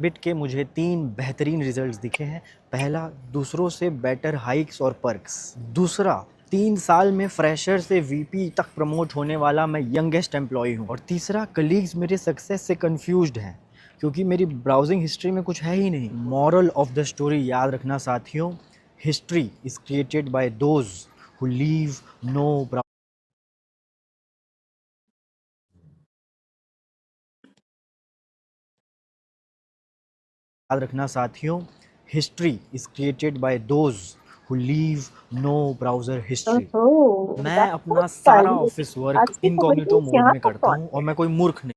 Bit के मुझे 3 बेहतरीन रिजल्ट्स दिखे हैं। पहला, दूसरों से बेटर हाइक्स और पर्क्स। दूसरा, 3 साल में फ्रेशर से वीपी तक प्रमोट होने वाला मैं यंगेस्ट एम्प्लॉय हूँ। और तीसरा, कलीग्स मेरे सक्सेस से कंफ्यूज्ड हैं क्योंकि मेरी ब्राउजिंग हिस्ट्री में कुछ है ही नहीं। मॉरल ऑफ द स्टोरी याद रखना साथियों, history is created by those who leave no याद रखना साथियों, history is created by those who leave no browser history. ओहो, मैं दैट्स सो अपना सारा एक्साइटिंग। ऑफिस वर्क आज की इनकॉग्निटो कॉमेडीज मोड यहाँ में तक करता पहुंच हूँ और गए। मैं कोई मूर्ख नहीं।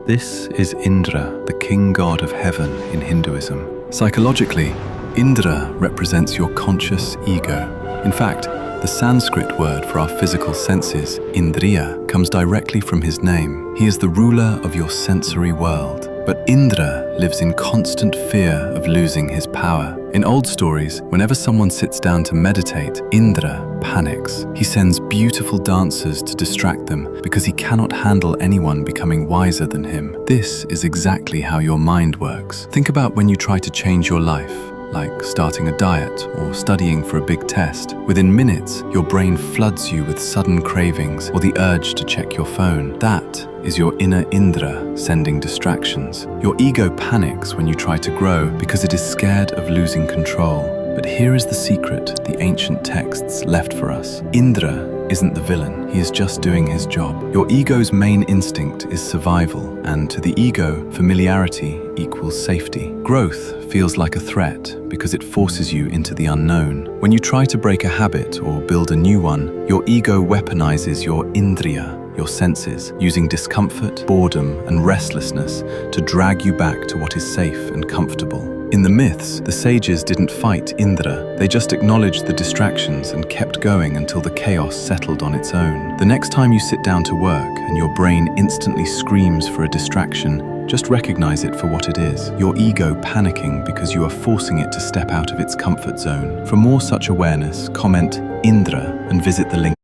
This is Indra, the king god of heaven in Hinduism. Psychologically, Indra represents your conscious ego. In fact, the Sanskrit word for our physical senses, Indriya, comes directly from his name. He is the ruler of your sensory world. But Indra lives in constant fear of losing his power. In old stories, whenever someone sits down to meditate, Indra panics. He sends beautiful dancers to distract them because he cannot handle anyone becoming wiser than him. This is exactly how your mind works. Think about when you try to change your life, like starting a diet or studying for a big test. Within minutes, your brain floods you with sudden cravings or the urge to check your phone. That is your inner Indra sending distractions. Your ego panics when you try to grow because it is scared of losing control. But here is the secret the ancient texts left for us. Indra isn't the villain, he is just doing his job. Your ego's main instinct is survival, and to the ego, familiarity equals safety. Growth feels like a threat because it forces you into the unknown. When you try to break a habit or build a new one, your ego weaponizes your Indriya, your senses, using discomfort, boredom, and restlessness to drag you back to what is safe and comfortable. In the myths, the sages didn't fight Indra, they just acknowledged the distractions and kept going until the chaos settled on its own. The next time you sit down to work and your brain instantly screams for a distraction, just recognize it for what it is, your ego panicking because you are forcing it to step out of its comfort zone. For more such awareness, comment Indra and visit the link.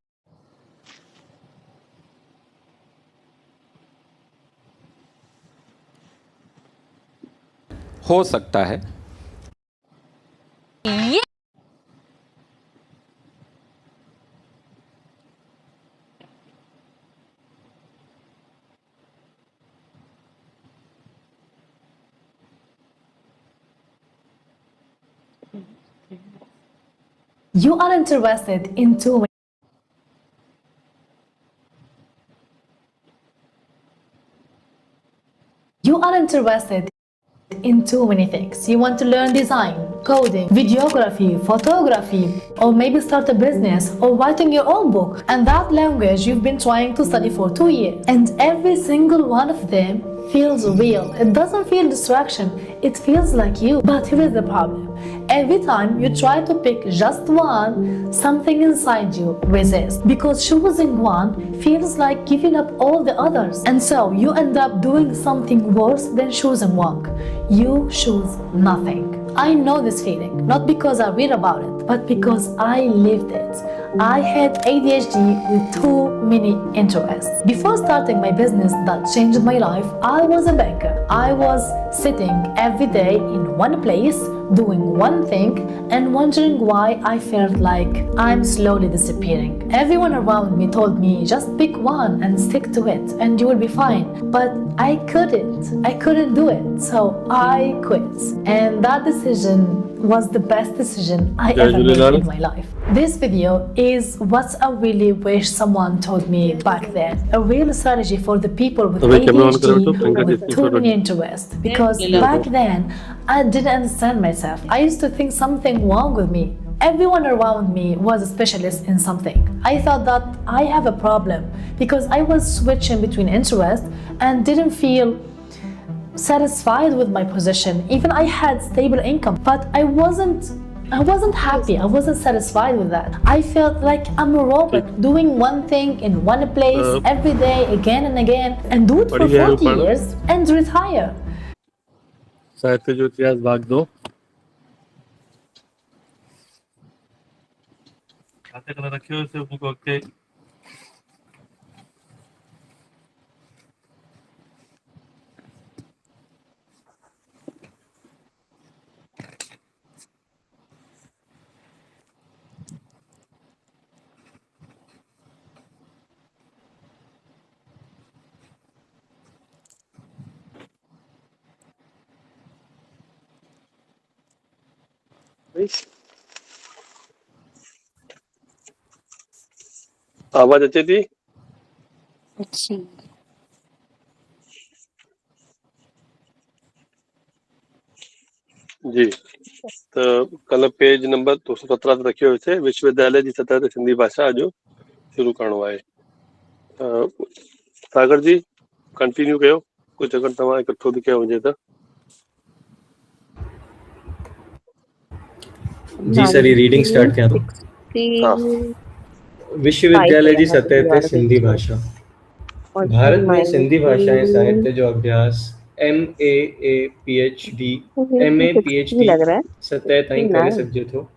हो सकता है। You are interested in too many. You are interested in too many things. You want to learn design, coding, videography, photography, or maybe start a business or writing your own book. And that language you've been trying to study for 2 years. And every single one of them feels real. It doesn't feel distraction. It feels like you. But here is the problem. Every time you try to pick just one, something inside you resists. Because choosing one feels like giving up all the others. And so you end up doing something worse than choosing one. You choose nothing. I know this feeling, not because I read about it, but because I lived it. I had ADHD with too many interests. Before starting my business that changed my life, I was a banker. I was sitting every day in one place, doing one thing, and wondering why I felt like I'm slowly disappearing. Everyone around me told me just pick one and stick to it, and you will be fine. But I couldn't. I couldn't do it. So I quit. And that decision was the best decision I ever made in my life. This video is what I really wish someone told me back then. A real strategy for the people with ADHD with too many interests. Because back then, I didn't understand myself. I used to think something wrong with me. Everyone around me was a specialist in something. I thought that I have a problem because I was switching between interests and didn't feel satisfied with my position. Even I had stable income, but I wasn't happy. I wasn't satisfied with that. I felt like I'm a robot doing one thing in one place every day again and again and do it for 40 years and retire. साहित्य जो इतिहास भाग 2 खाते colour रखे हो उसे book के आवाज अचे थी? अच्छी। जी, त कल्ह पेज नंबर 217 ते रखियो हुयोसीं, विश्वविद्यालय जी सतह ते सिंधी भाषा जो शुरू करिणो आहे। सागर जी कंटिन्यू कयो, कुझु अगरि तव्हां इकठो बि कयो हुजे त। जी सर, ये रीडिंग स्टार्ट कयां थो। हाँ, विश्वविद्यालय जी सतह ते सिंधी और भाषा। भारत में सिंधी भाषा ऐं साहित्य जो अभ्यास MA PhD MA PhD लग रहा है सतह ताईं ना करे सघिजे थो।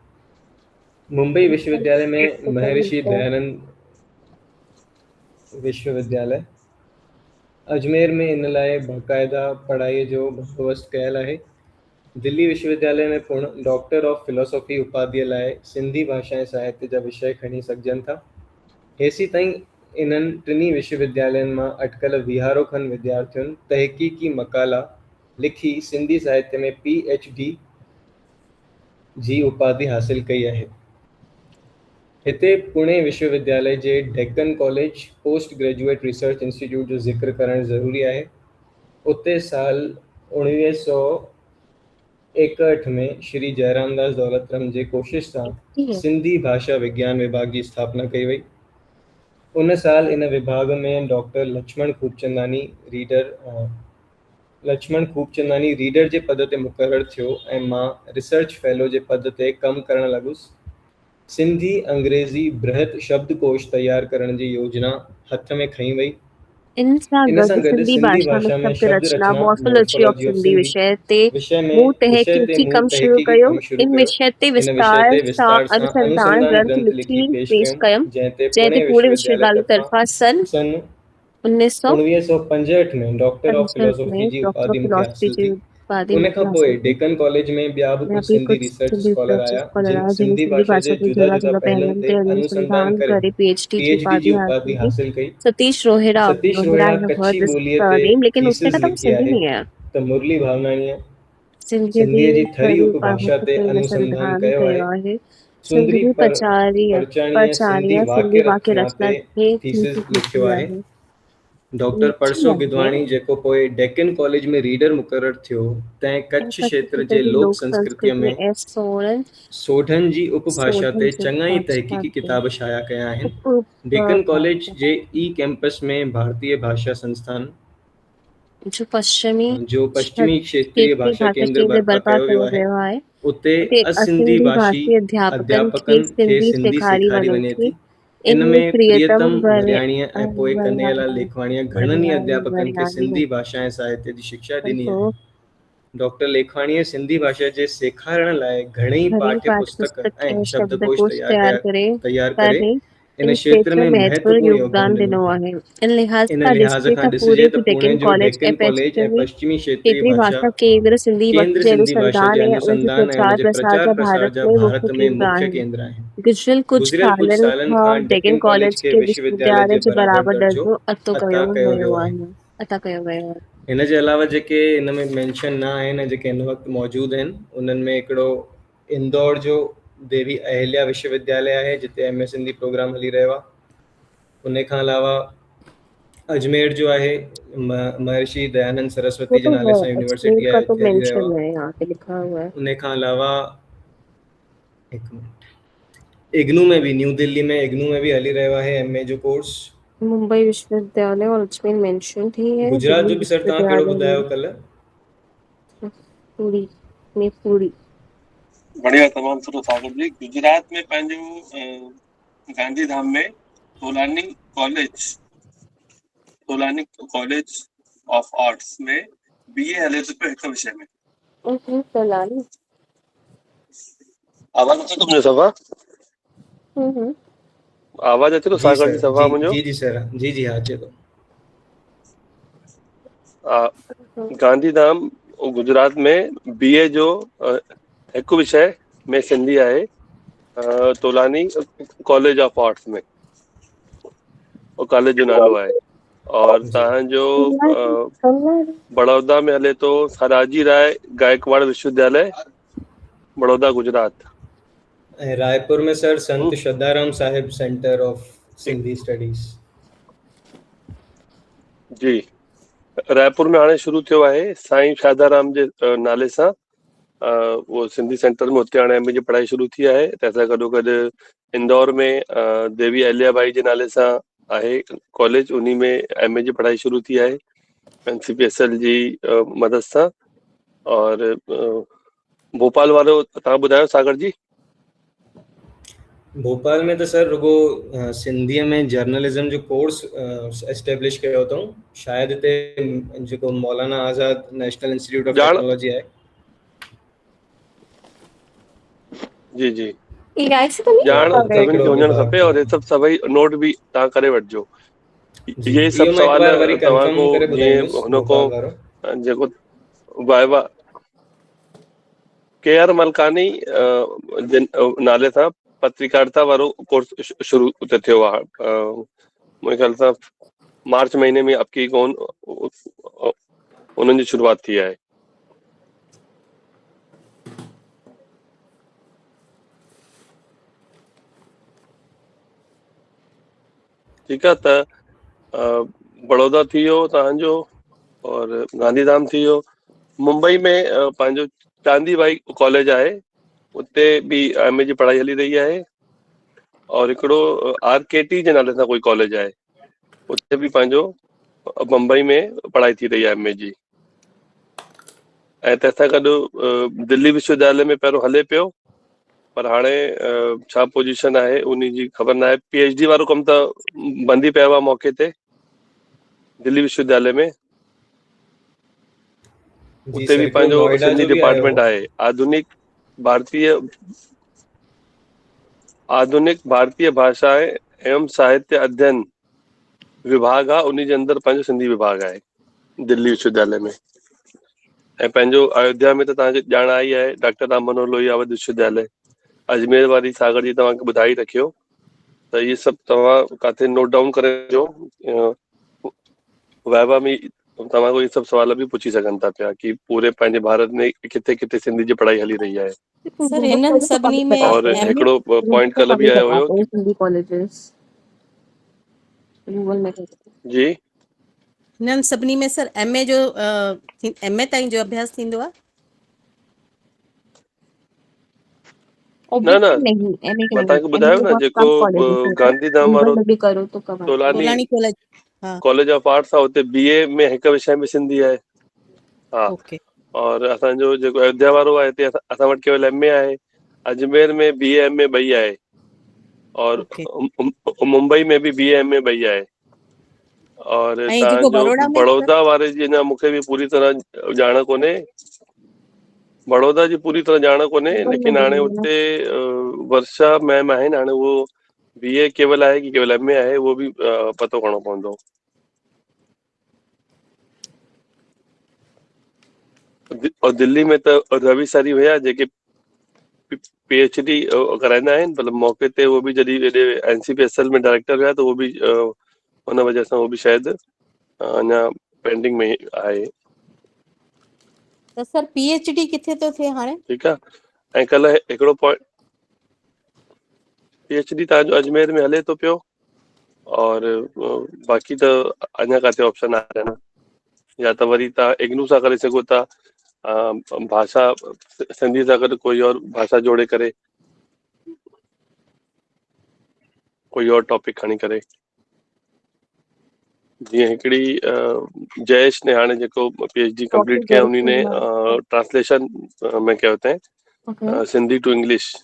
मुंबई विश्वविद्यालय में महर्षि दयानंद विश्वविद्यालय, अजमेर में इन लाइ बाक़ाइदा पढ़ाईअ जो बंदोबस्त कयल आहे। दिल्ली विश्वविद्यालय में पिणु डॉक्टर ऑफ फिलोसॉफी उपाधिअ लाइ सिंधी भाषा ऐं साहित्य जा विषय खणी सघजनि था। हेसी ताईं इन्हनि टिनी विश्वविद्यालयनि मां अटकल वीहारो खनि विद्यार्थियुनि तहक़ीक़ी मक़ाला लिखी सिंधी साहित्य में PhD जी उपाधि हासिल कई आहे। हिते पुणे विश्वविद्यालय जे Deccan college post graduate research institute जो ज़िक्र करणु ज़रूरी आहे। उते साल 1961 में श्री जयरामदास दौलतराम जे कोशिश सां सिंधी भाषा विज्ञान विभाग जी स्थापना कई वई। उन साल इन विभाग में डॉक्टर लक्ष्मण खूबचंदानी रीडर जे पद ते मुक़ररु थियो ऐं मां रिसर्च फेलो जे पद ते कमु करणु लॻुसि। सिंधी अंग्रेज़ी बृहत शब्दकोश तैयार करण जी योजना हथ में खई वई। इन सां इन सां गॾु गॾु सिंधी भाषा में शब्द रचना मॉर्फोलॉजी ऑफ सिंधी विषय ते मूं तहक़ीक़ी कमु शुरू कयो। इन विषय ते विस्तार सां अनुसंधान ग्रंथ लिखी पेश कयमि, जंहिं ते पुणे विश्वविद्यालय तरफ़ां सन 1965 में डॉक्टर ऑफ 1965 फिलोसॉफी में जी डॉक्टर ऑफ उपाधि मूंखे फिलोसफी हासिल जी थी। उपाधि उन मूंखे खां पोइ हासिल थी। डेक्कन कॉलेज में ॿिया बि मैं कुझु भी सिंधी कुछ रिसर्च सिंधी स्कॉलर रिसर्च आया स्कॉलर जिन आया जिन्हें सिंधी सिंधी भाषा भाषा जे के जुदा जुदा पहलुनि जुदा ते अनुसंधान अनुसंधान करे करे PhD की PhD जी उपाधि उपाधि हासिल की। हासिल कई। सतीश रोहिड़ा सतीश रोहिड़ा रोहिड़ा है कच्छी वर्ड ॿोलीअ ते नेम, लेकिन उसने थीसिस कहा था वो लिखी सिंधी आहे नहीं है। त मुरली भावनाणीअ सिंधी सिंधीअ जी थरी थरी उपभाषा ते अनुसंधान कयो आहे। आहे। सुंदरी सिंधी पचारिया परचाणीअ सिंधी परचारिया सिंधी वाक्य वाक्य रचना रचना ते थे थीसिस थीसिस लिखियो लिखी आहे। आहे। डॉक्टर लिखी परसो आहे। गिदवाणी जेको पोइ डेक्कन कॉलेज में रीडर मुक़ररु थियो, तंहिं कच्छ क्षेत्र जे लोक संस्कृतीअ में सोढनि जी उपभाषा ते चङा ई तहक़ीक़ी किताब शाया कया आहिनि। डेक्कन कॉलेज जे कैंपस में भारतीय भाषा संस्थान जो पश्चिमी जो पश्चिमी क्षेत्रीय भाषा केंद्र बर्पा कयो वियो आहे। उते असिंधी भाषी अध्यापकनि खे सिंधी सेखारी वञे थी। इन में प्रियतम वरियाणीअ ऐं पोइ कन्हैयालाल लेखवाणीअ घणनि ई अध्यापकनि खे सिंधी भाषा ऐं साहित्य जी शिक्षा ॾिनी आहे। डॉक्टर लेखवाणीअ सिंधी भाषा जे सेखारण लाइ घणेई पाठ्य पुस्तक ऐं शब्दकोश तैयार करे इन क्षेत्र में महत्वपूर्ण योगदान ॾिनो आहे। इन लिहाज इन खां लिहाज़ ॾिसे खां त ॾिसिजे पूरे त पुणे डेक्कन जो कॉलेज डेक्कन कॉलेज ऐं पश्चिमी पश्चिमी क्षेत्रीय क्षेत्रीय भाषा भाषा केंद्र सिंधी केंद्र जे सिंधी भाषा जे अनुसंधान ऐं उनजे प्रचार प्रसार जा भारत में मुख्य केंद्र आहिनि। गुज़िरियल कुछ सालनि खां डेक्कन कॉलेज खे विश्वविद्यालय विश्वविद्यालय जे बराबर दर्जो अता कयो वियो आहे। हिन जे अलावा जेके इन में मेंशन न आहिनि, जेके हिन वक़्तु मौजूदु आहिनि, उन्हनि में हिकिड़ो इंदौर जो देवी अहिल्या विश्वविद्यालय आहे जिते MS सिंधी प्रोग्राम हली रहियो आहे। उन खां अलावा अजमेर जो आहे महर्षि दयानंद सरस्वती जे नाले सां यूनिवर्सिटी आहे, हिते हली रहियो आहे। उन खां अलावा इग्नू में भी न्यू दिल्ली में इग्नू में भी हली रहियो आहे MA जो कोर्स। मुंबई विश्वविद्यालय और अजमेर मेंशन थी है। गुजरात जो भी सर तव्हां कहिड़ो ॿुधायो कल्ह? पूरी बढ़िया, तमामु सुठो सागर जी। गुजरात में पंहिंजो गांधीधाम में तोलानी कॉलेज ऑफ आर्ट्स में BA हले थो पियो हिकु विषय में। तोलानी आवाज़ अचे थो मुंहिंजो सफ़ा? आवाज़ अचे थो सागर जी सफ़ा मुंहिंजो? जी सर, जी हाँ अचे थो। गांधीधाम गुजरात में BA जो हिकु विषय में सिंधी आहे, तोलानी कॉलेज ऑफ आर्ट्स में, वो कॉलेज जो नालो आहे। और तव्हांजो बड़ौदा में हले तो सराजी राय गायकवाड़ विश्वविद्यालय बड़ौदा गुजरात। ऐं रायपुर में sir Sant Shraddharam Sahib centre of Sindhi studies. जी, रायपुर में हाणे शुरू थियो आहे साईं शादाराम जे नाले सां उहो सिंधी सेंटर में, हुते हाणे MA जी पढ़ाई शुरू थी आहे। तंहिंसां गॾोगॾु इंदौर में देवी अहिल्याबाई जे नाले सां आहे कॉलेज, उन्ही में MA जी पढ़ाई शुरू थी आहे NCPSL जी मदद सां। और भोपाल वारो तव्हां ॿुधायो सागर जी। भोपाल में तो सर रुगो सिंधीअ में जर्नलिज्म जो कोर्स एस्टेब्लिश कयो अथऊं, शायदि हिते जेको मौलाना आज़ाद नेशनल इंस्टीट्यूट ऑफ ॼाण टेक्नोलॉजी आहे। जी जी, AI से तो नहीं ॼाण हुआ है? सभिनि खे हिकिड़ो हुजणु विभाग खपे, और हे सभु सभई नोट बि तव्हां करे वठिजो। जी, ये इहो सभु मां हिकु सवाल बार वरी तव्हां कंफर्म को करे जीअं ॿुधाईंदुसि हुन को भोपाल वारो। जेको वाइवा KR मलकानी जिन नाले सां पत्रकारिता वारो कोर्स शुरू उते थियो आहे। मुंहिंजे ख़्याल सां मार्च महीने में आपकी कौन उन्हनि जी शुरूआत थी आहे। ठीकु आहे, त बड़ौदा थी वियो तव्हांजो, और गांधीधाम थी वियो। मुंबई में पंहिंजो चांदी बाई कॉलेज आहे, उते बि MA जी पढ़ाई हली रही आहे। और हिकिड़ो RKT जे नाले सां कोई कॉलेज आहे, उते बि पंहिंजो मुंबई में पढ़ाई थी रही आहे MA जी। ऐं तंहिंसां गॾु दिल्ली विश्वविद्यालय में पहिरियों हले पियो, पर हाणे छा पोजीशन आहे उन जी ख़बर न आहे। PhD वारो कमु त बंदि ई पियो आहे मौके ते दिल्ली विश्वविद्यालय में। जी उते सर, बि हिकिड़ो पंहिंजो नोएडा सिंधी जो बि आयो डिपार्टमेंट हो। आहे। आधुनिक भारतीय भाषाएं एवं साहित्य अध्ययन विभाग आहे, उन जे अंदरि पंहिंजो सिंधी विभाग आहे दिल्ली विश्वविद्यालय में। ऐं पंहिंजो अयोध्या में त तव्हांखे ॼाण आई आहे, डॉक्टर राम मनोहर लोहिया अवध विश्वविद्यालय। अजमेर वारी सागर जी तव्हांखे ॿुधाई रखियो, त इहे सभु तव्हां किथे नोट डाउन करे रखिजो। वाइवा में तव्हांखो इहे सभु सवाल बि पुछी सघनि था पिया कि पूरे पंहिंजे भारत में किथे किथे सिंधी जी पढ़ाई हली रही आहे। सर हिननि सभिनी में और MA हिकिड़ो पॉइंट कल्ह बि आयो हुयो कि सिंधी कॉलेजेस रूरल में जी हिननि सभिनी में सर MA जो MA ताईं जो अभ्यास थींदो आहे? न न, नहीं MA के मां नहीं, तव्हांखे MA ॿुधायो में न, बहुत जेको कम कॉलेजेस हैं। गांधीधाम रूरल वारो में भी करो तो कम आता है। तोलानी तोलानी कॉलेज। हाँ, कॉलेज ऑफ आर्ट्स आहे, उते BA में हिकु विषय में सिंधी आहे। हा, ओके। और असांजो जेको अयोध्या वारो आहे, हिते असां वटि केवल MA आहे। अजमेर में BA MA ॿई आहे, और ओके। मुंबई में बि BA MA ॿई आहे। और ऐं जेको तव्हांजो बड़ौदा में सर? बड़ौदा वारे जी अञा मूंखे बि पूरी तरह ॼाण कोन्हे, बड़ौदा जी पूरी तरह ॼाण कोन्हे, रूरल में लेकिन भी हाणे नहीं है ना। उते वर्षा मैम आहिनि, हाणे उहो BA केवल आहे कि केवल MA आहे, उहो बि पतो करणो पवंदो। और दिल्ली में त रवि सर ही हुया जेके PhD कराईंदा आहिनि, मतलब मौके ते उहो बि जॾहिं हेॾे NCPSL में डायरेक्टर हुया, त उहो बि हुन वजह सां उहो बि शायदि अञा पेंडिंग में आहे। त सर PhD किथे थो थिए हाणे? ठीकु आहे। ऐं कल्ह हिकिड़ो पॉइंट, PhD तव्हांजो अजमेर में हले थो पियो, और बाक़ी त अञा किथे ऑप्शन आहे न, या त वरी तव्हां IGNOU सां करे सघो था, भाषा सिंधी सां गॾु कोई और भाषा जोड़े करे, कोई और टॉपिक खणी करे। जीअं हिकिड़ी जयेश ने हाणे जेको PhD कंप्लीट कया, उन्ही ने ट्रांसलेशन में कयो अथई, ओके सिंधी टू इंग्लिश,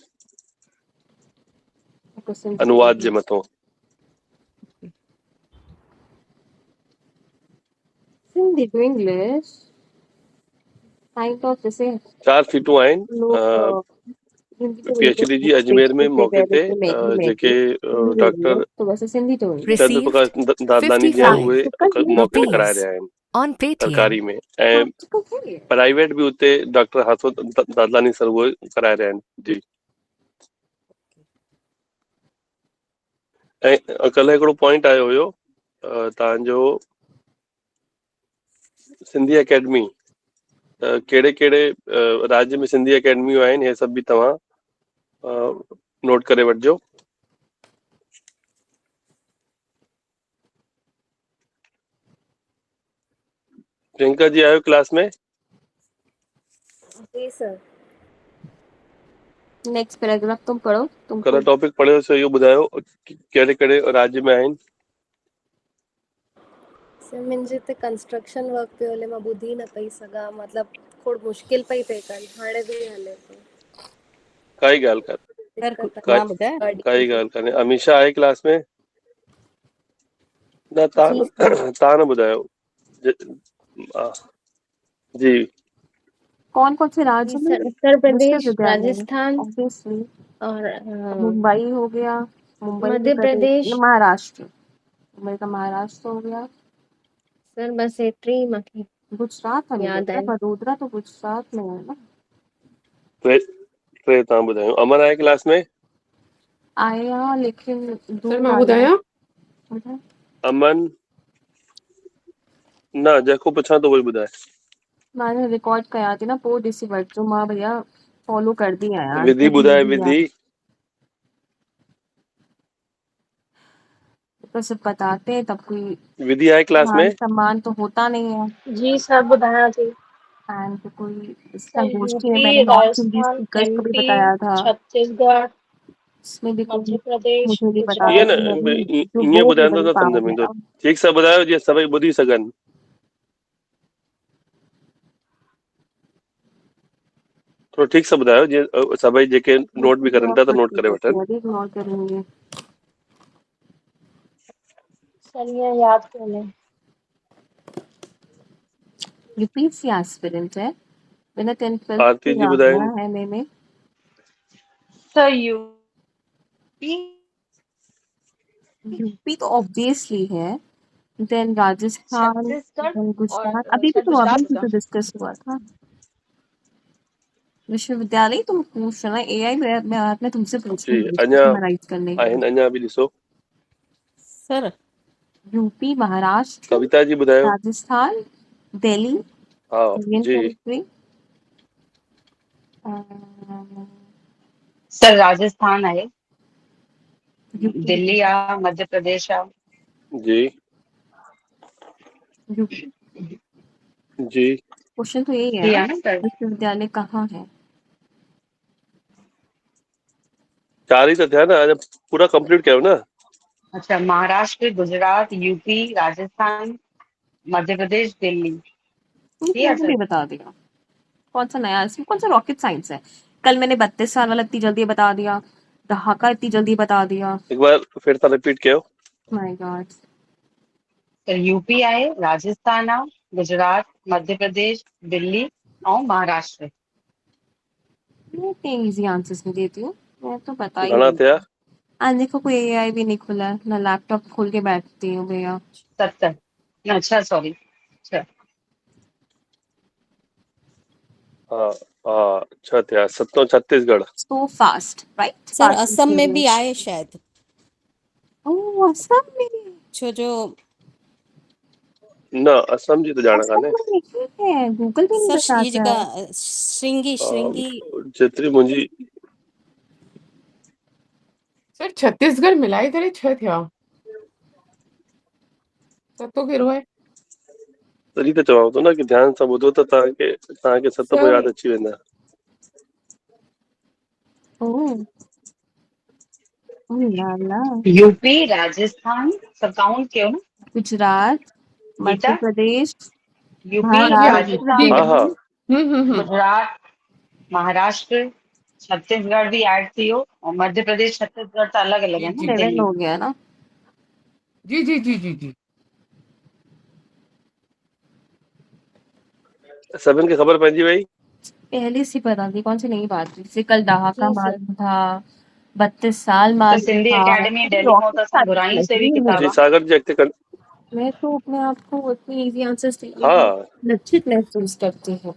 अनुवाद जे मथां। Sindhi to English kind of जैसे 4 सीटूं आहिनि लोग हिंदी टू इंग्लिश PhD जी बुक अजमेर में देते मौके थे ते, रिज्यूमे जेके की हिंदी टू डॉक्टर इंग्लिश, तो वैसे Sindhi to English. Chandra Prakash Received Dadlani ji आहिनि, उहे 55 मौके ते कराए rupees रहिया आहिनि on Paytm. सरकारी में। ऐं प्राइवेट भी उते डॉक्टर हाथो दादलानी सर उहे कराए रहिया आहिनि। जी, ऐं कल्ह हिकिड़ो पॉइंट आयो हुयो, तव्हांजो सिंधी अकेडमी कहिड़े कहिड़े राज्य में सिंधी अकेडमियूं आहिनि, हे सभु बि तव्हां नोट करे वठिजो। प्रियंका जी आयो क्लास में? जी सर। नेक्स्ट पैराग्राफ तुम पढ़ो, तुमको कल्ह टॉपिक पढ़ियो सो इहो ॿुधायो कहिड़े कहिड़े राज्य में आहिनि। सर मुंहिंजे हिते कंस्ट्रक्शन वर्क पियो हले, मां ॿुधी न पई सघां, मतिलबु खोड़ मुश्किल पई थिए कनि, हाणे बि हले पियो। काई ॻाल्हि सर दिक़त मां काई ॿुधायां? काई ॻाल्हि कान्हे। अमीषा आहे क्लास में? न जी सर। तव्हां न ॿुधायो। हा, जी कौन कौन से राज्य जी में? सर, उत्तर प्रदेश, विश्वविद्यालय में राजस्थान ऑब्वियसली। और मुंबई हो गया, मुंबई मध्य मध्य प्रदेश, प्रदेश। महाराष्ट्र, मुंबई का महाराष्ट्र हो गया। सर बस एतिरी ही मूंखे गुजरात हमें याद लगता है, आहिनि। वडोदरा तो गुजरात में है ना। टे तव्हां ॿुधायो। अमन आहे क्लास में? आया लेकिन सर दूर मां आया। ॿुधायां? ॿुधाए? अमन न, जेको पुछां तो वही ॿुधाए। मैंने रिकॉर्ड कया थी ना, पोइ ॾिसी वठिजो, मां भैया फॉलो कर दी आहियां। विधि ॿुधाए, विधि। तो सब बताते हैं तब कोई विधि आहे क्लास में? मान सम्मान तो होता नहीं है। जी सर, ॿुधायां थी। एंड कोई सर संगोष्ठी में मैंने UP, non Hindi Rajasthan, speakers को भी एमपी, बताया था, छत्तीसगढ़, इसमें भी कोई मध्य प्रदेश, मुझे नहीं पता था ईअं गुजरात। कि मैं भी न जो ईअं बोल नहीं ॿुधाईंदो बन त पा सम्झ में ईंदो। रहा। ठीकु सां ॿुधायो जीअं सभई ॿुधी सघनि। थोरो ठीकु सां ॿुधायो जीअं सभई जेके नोट बि करनि था त नोट करे वठनि। इग्नोर करेंगे। सर ये याद कोन्हे। यूपीएससी एस्पिरेंट है, मैंने 10th 12th आरती जी किया हुआ ॿुधाइनि। है में सर यूपी, यूपी तो ऑब्वियसली है, देन राजस्थान, छत्तीसगढ़ देन और गुजरात। अभी भी सर तो अभी गुजरात भी था। तो डिस्कस हुआ था। विश्वविद्यालय तुम पूछ रहे ना, एआई में तुमसे जी पूछूंगी अञा समराइज करने के लिए। आहिनि, अञा बि ॾिसो। सर यूपी, महाराष्ट्र, कविता जी ॿुधायो। राजस्थान, दिल्ली, हा यूनियन जी। टेरिटरी, सर राजस्थान आहे, यूपी, दिल्ली आ, मध्य प्रदेश आ। जी यूपी। जी क्वेश्चन तो यही है थी ना, आहे न सर? विश्वविद्यालय कहाँ है? चार ही त थिया न, अञा पूरा कंप्लीट कयो न। अच्छा, महाराष्ट्र, गुजरात, यूपी, राजस्थान, मध्य प्रदेश, दिल्ली। तुमको ठीक है मैंने भी सर। बता दिया। कौन सा नया, इसमें कौन सा रॉकेट साइंस है? कल मैंने 32 साल वाला इतनी जल्दी बता दिया, दहाका इतनी जल्दी बता दिया। एक बार फिर सां रिपीट कयो। My God. सर यूपी आहे, राजस्थान आ, गुजरात, मध्य प्रदेश, दिल्ली और महाराष्ट्र। मैं इतने इजी आंसर्स नहीं देती हूँ, मैं तो बता ही घणा रही थिया? हूँ। आज देखो कोई एआई भी नहीं खुला है, ना लैपटॉप खोल के बैठती हूँ भैया। 70। अच्छा सॉरी। अच्छा हा हा, छह थिया। सतो Chhattisgarh. So fast right, sir fast and Assam में भी फ्यूरियस। आए शायद, ओह असम में, छो जो न असम जी त ॼाण असम कान्हे। में नहीं है, गूगल भी नहीं सर ये बताता है। जगह श्रृंगी श्रृंगी जेतिरी मुंहिंजी सर छत्तीसगढ़ मिलाए करे 6 थिया। सतो कहिड़ो आहे? तॾहिं त चवां थो न कि ध्यान सां ॿुधो त तव्हांखे सत पोइ सर यादि अची वेंदा। ओह ओह ला ला। यूपी, राजस्थान सब काउंट कयो न गुजरात, मध्य गीता। प्रदेश, यूपी, हाँ जी हाँ जी महाराष्ट्र, ठीक राजस्थान, हा है। हा दिल्ली। गुजरात, महाराष्ट्र, छत्तीसगढ़ भी ऐड थी वियो और मध्य प्रदेश छत्तीसगढ़ तो अलग अलग जी है ना, जी जी 7 दिल्ली। हो गया ना। जी जी जी जी जी। सभिनि खे ख़बर पइजी वई। पहले से पता थी, कौन सी नई बात थी? जैसे कल दहाका जी सर। मालूम था, 32 साल सर मालूम सिंधी था, एकेडमी अभी दिल्ली में रॉकेट होता असां साइंस घुरायूं में से भी सही में। जी किताबा। सागर जी अॻिते कर। मैं तो अपने आप को इतनी इजी आंसर्स हा, लक्षित महसूस करती हूँ।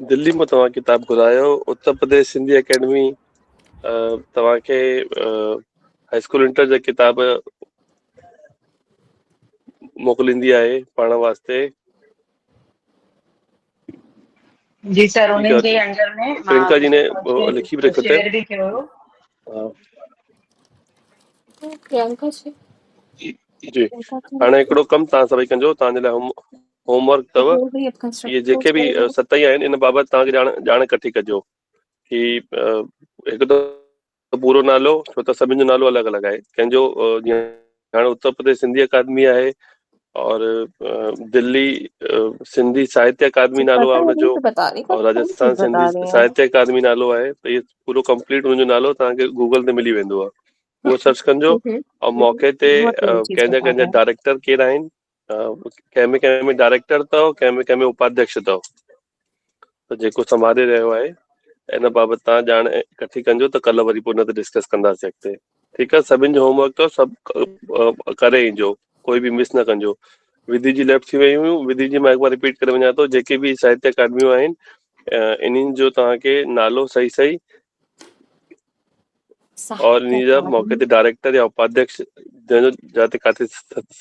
दिल्ली में तव्हां किताब घुरायो। उत्तर प्रदेश सिंधी एकेडमी तव्हांखे हाई स्कूल इंटर जा किताब मोकिलींदी आहे पढ़ण वास्ते। जी सर, ठीक है। उन्हनि जे अंडर में प्रियंका जी ने लिखी भी रखो थे। शेयर बि कयो हो। हाँ, प्रियंका जी जी हाणे हिकिड़ो कमु तव्हां सभई कजो, तव्हांजे लाइ होमवर्क अथव। ये जेके बि सतई आहिनि इन बाबति तव्हांखे ॼाण इकठी कजो कि हिकु त पूरो नालो, छो त सभिनि जो नालो अलॻि अलॻि आहे। कंहिंजो जीअं हाणे उत्तर प्रदेश सिंधी अकादमी आहे और दिल्ली सिंधी साहित्य अकादमी नालो आहे हुनजो, और राजस्थान सिंधी साहित्य अकादमी नालो आहे। त इहे पूरो कंप्लीट हुनजो नालो तव्हांखे गूगल ते मिली वेंदो आहे, उहो सर्च कजो। और मौके ते कंहिंजा डायरेक्टर केरु आहिनि, कंहिं में डायरेक्टर अथव, कंहिं में उपाध्यक्ष अथव, त जेको संभाले रहियो आहे इन बाबति तव्हां ॼाण इकठी कजो। त कल्ह वरी पोइ हुन ते डिस्कस कंदासीं अॻिते। ठीकु आहे, सभिनि जो होमवर्क अथव, सभु करे ईंजो, कोई बि मिस न कजो। विधि जी लैब थी वई हुयूं, विधि जी मां हिकु बार रिपीट करे वञा थो, जेके बि साहित्य अकादमियूं आहिनि इन्हनि जो तव्हांखे नालो सही सही और इन जा मौके ते डायरेक्टर या उपाध्यक्ष जंहिंजो जिते किथे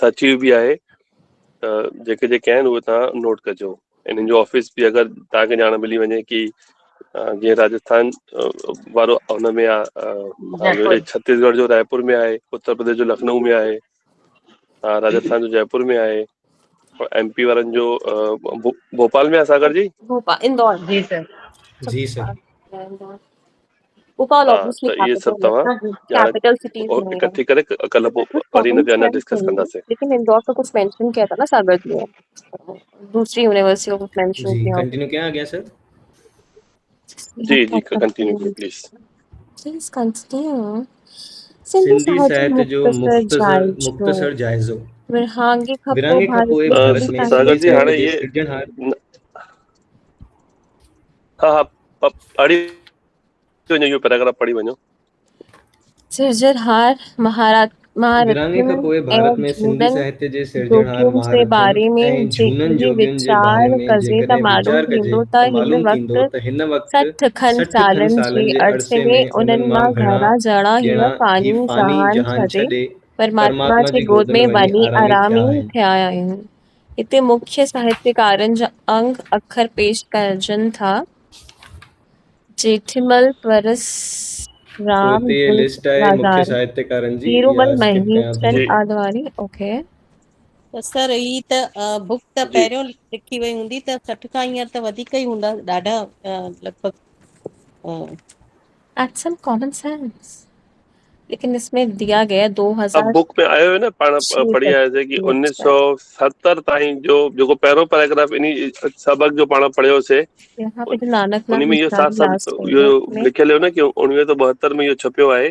सचिव बि आहे, त जेके जेके आहिनि उहे तव्हां नोट कजो। इन्हनि जो ऑफिस बि अगरि तव्हांखे ॼाण मिली वञे कि जीअं राजस्थान वारो हुन में आहे, छत्तीसगढ़ जो रायपुर में आहे, उत्तर प्रदेश जो लखनऊ में आहे, राजस्थान जो जयपुर में आहे, और MP वारनि जो भोपाल में आहे। सागर जी भोपाल, इंदौर। जी सर। जी सर। भोपाल हाँ, ऑब्वियसली त इहे सभु कैपिटल है, तव्हां ॼाण कैपिटल सिटीज में है। इकट्ठी करे कल्ह पोइ कुछ वरी हिन ते पॉइंट्स अञा हैं डिस्कस इसमें, कंदासीं। लेकिन इंदौर का कुछ मेंशन किया था ना सागर जी ने, दूसरी यूनिवर्सिटी को कुछ मेंशन जी किया। कंटिन्यू किया गया सर। जी जी कंटिन्यू कीजिए please. Please continue. Sindhi Sindhi साहित्य साहित्य जो मुक्तसर मुख्तसर जाइज़ो। विरहांगे खप्पो विरहांगे भारत खपोए में भारत सिंधी में सागर सिंधी जी हाणे साहित्य जे ये सिरजनहार। हाँ हाँ पढ़ी वञो, इहो पैराग्राफ पढ़ी वञो। सिरजनहार विरहांगे महारथियुनि खपोए भारत ऐं में सिंधी झूननि साहित्य जे सिरजनहार जोगियुनि जे महारथियुनि बारे में ऐं झूननि जेकॾहिं जोगियुनि जे बारे वीचार में कजे त जेकॾहिं मालूम वीचार कजे थींदो त त हिन मालूम थींदो वक़्तु त हिन वक़्तु 60 खनि 60 खनि जे सालनि जे अरसे अरसे में में उन्हनि उन्हनि मां मां घणा ॼणा हीअ फ़ानी जहान छॾे छॾे परमात्मा परमात्मा जे जी गोद में वञी आरामी थिया आरामी आहिनि। थिया आहिनि। हिते मुख्य साहित्यकारनि जा अंग अखर पेश कजनि था। जेठीमल तो परसराम हिते ये गुल लिस्ट आहे मुख्य बाज़ारी साहित्यकारनि जी, हीरोमल या स्किप महेश कयां चंद थो। जी आडवाणी। ओके, त सर ही त बुक त जी पहिरियों लिखी वई हूंदी, त 60 खां हींअर त वधीक ई हूंदा, ॾाढा लॻभॻि एट सम कॉमन सेंस। लेकिन इसमें दिया गया अब बुक में आयो है न, पाण 2006 पढ़ी तक आयासीं कि की वेबसाइट। 1970 ताईं जो जेको पहिरियों पैराग्राफ इन सबक जो पाण पढ़ियोसीं, यहाँ पे जो नानक नाथ उन में इहो साथ मिशनारी साथ लास्ट है इहो उसमें लिखियल हो न कि 1972 में इहो छपियो आहे,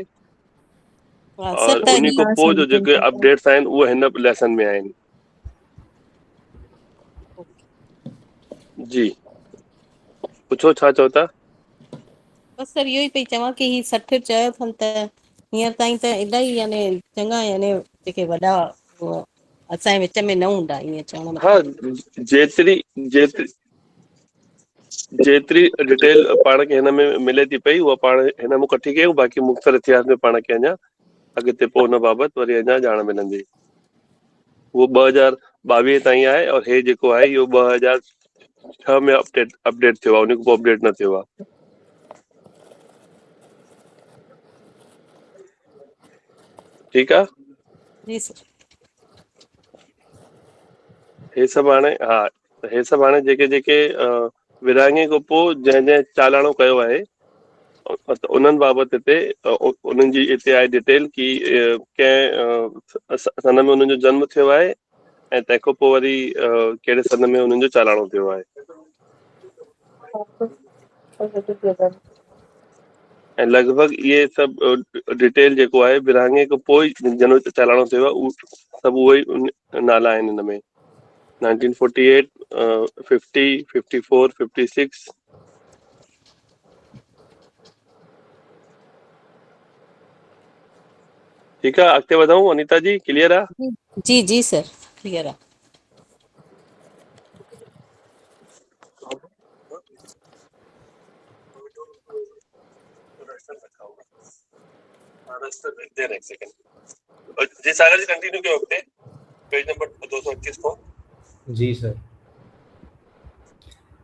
सर और त उन्ही ही खां पोइ जो जेके संख्या अपडेट्स आहिनि उहे हिन लेसन में आहिनि। जी पुछो छा चओ था। बसि सर इहो ई पई चवां कि ही 60 चयो अथनि त हींअर ताईं त इलाही याने चङा याने जेके वॾा असांजे विच में न हूंदा, ईअं चवण जो हाँ, मतिलबु। जेतिरी डिटेल पाण खे हिन में मिले थी पई उहा पाण हिन में इकट्ठी कयूं, बाक़ी मुख़्तलिफ़ इतिहास में पाण खे अञा अॻिते पोइ हुन बाबति वरी अञा ॼाण मिलंदी। उहो 2022 ताईं आहे, और हे जेको आहे इहो 2006 में अपडेट थियो आहे, उन खां पोइ अपडेट न थियो आहे। ठीकु आहे, जी सर। हे सभु हाणे हे सभु हाणे जेके जेके विरहाङे खां पोइ जंहिं चालाणो कयो आहे उन्हनि बाबति हिते उन्हनि जी हिते आहे डिटेल कि कंहिं सन में उन्हनि जो जन्म थियो आहे ऐं तंहिंखां पोइ वरी कहिड़े सन में उन्हनि जो चालाणो थियो आहे। ऐं लॻभॻि इहे सभु डिटेल जेको आहे विरहाङे खां पोइ जन चालाणो थियो आहे, सभु उहे ई नाला आहिनि हिन में। 1948, 50, 54, 56। ठीकु आहे, अॻिते वधूं। अनीता जी क्लियर आहे? जी जी सर क्लियर आहे। जी सागर जी कंटिन्यू कयो अॻिते, पेज नंबर 221 को। जी सर।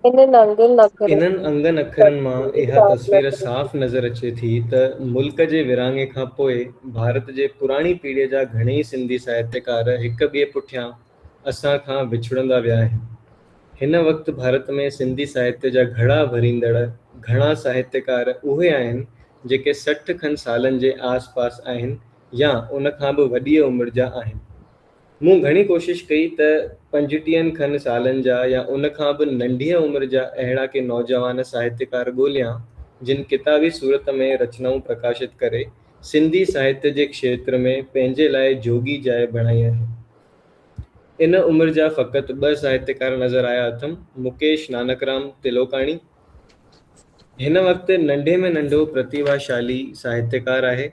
इन्हनि अंगनि अखरनि मां इहा तस्वीर साफ़ नज़र अचे थी त मुल्क जे विराङे खां पोइ भारत जे पुराणी पीढ़ीअ जा घणेई सिंधी साहित्यकार हिक ॿिए पुठियां असां खां विछड़ंदा विया आहिनि। हिन वक़्तु भारत में सिंधी साहित्य जा घड़ा भरींदड़ घणा साहित्यकार उहे आहिनि जेके 60 खनि सालनि जे आसपास आहिनि या उन खां बि वॾी उमिरि जा आहिनि। मूं घणी कोशिश कई त 35 खनि सालनि जा या उन खां बि नंढीअ उमिरि जा अहिड़ा के नौजवान साहित्यकार ॻोल्हियां जिन किताबी सूरत में रचनाऊं प्रकाशित करे सिंधी साहित्य जे क्षेत्र में पंहिंजे लाइ जोगी जाइ बणाई आहे। इन उमिरि जा फ़क़ति 2 साहित्यकार नज़र आया अथमि, मुकेश नानकराम तिलोकाणी हिन वक़्तु नंढे में नंढो प्रतिभाशाली साहित्यकार आहे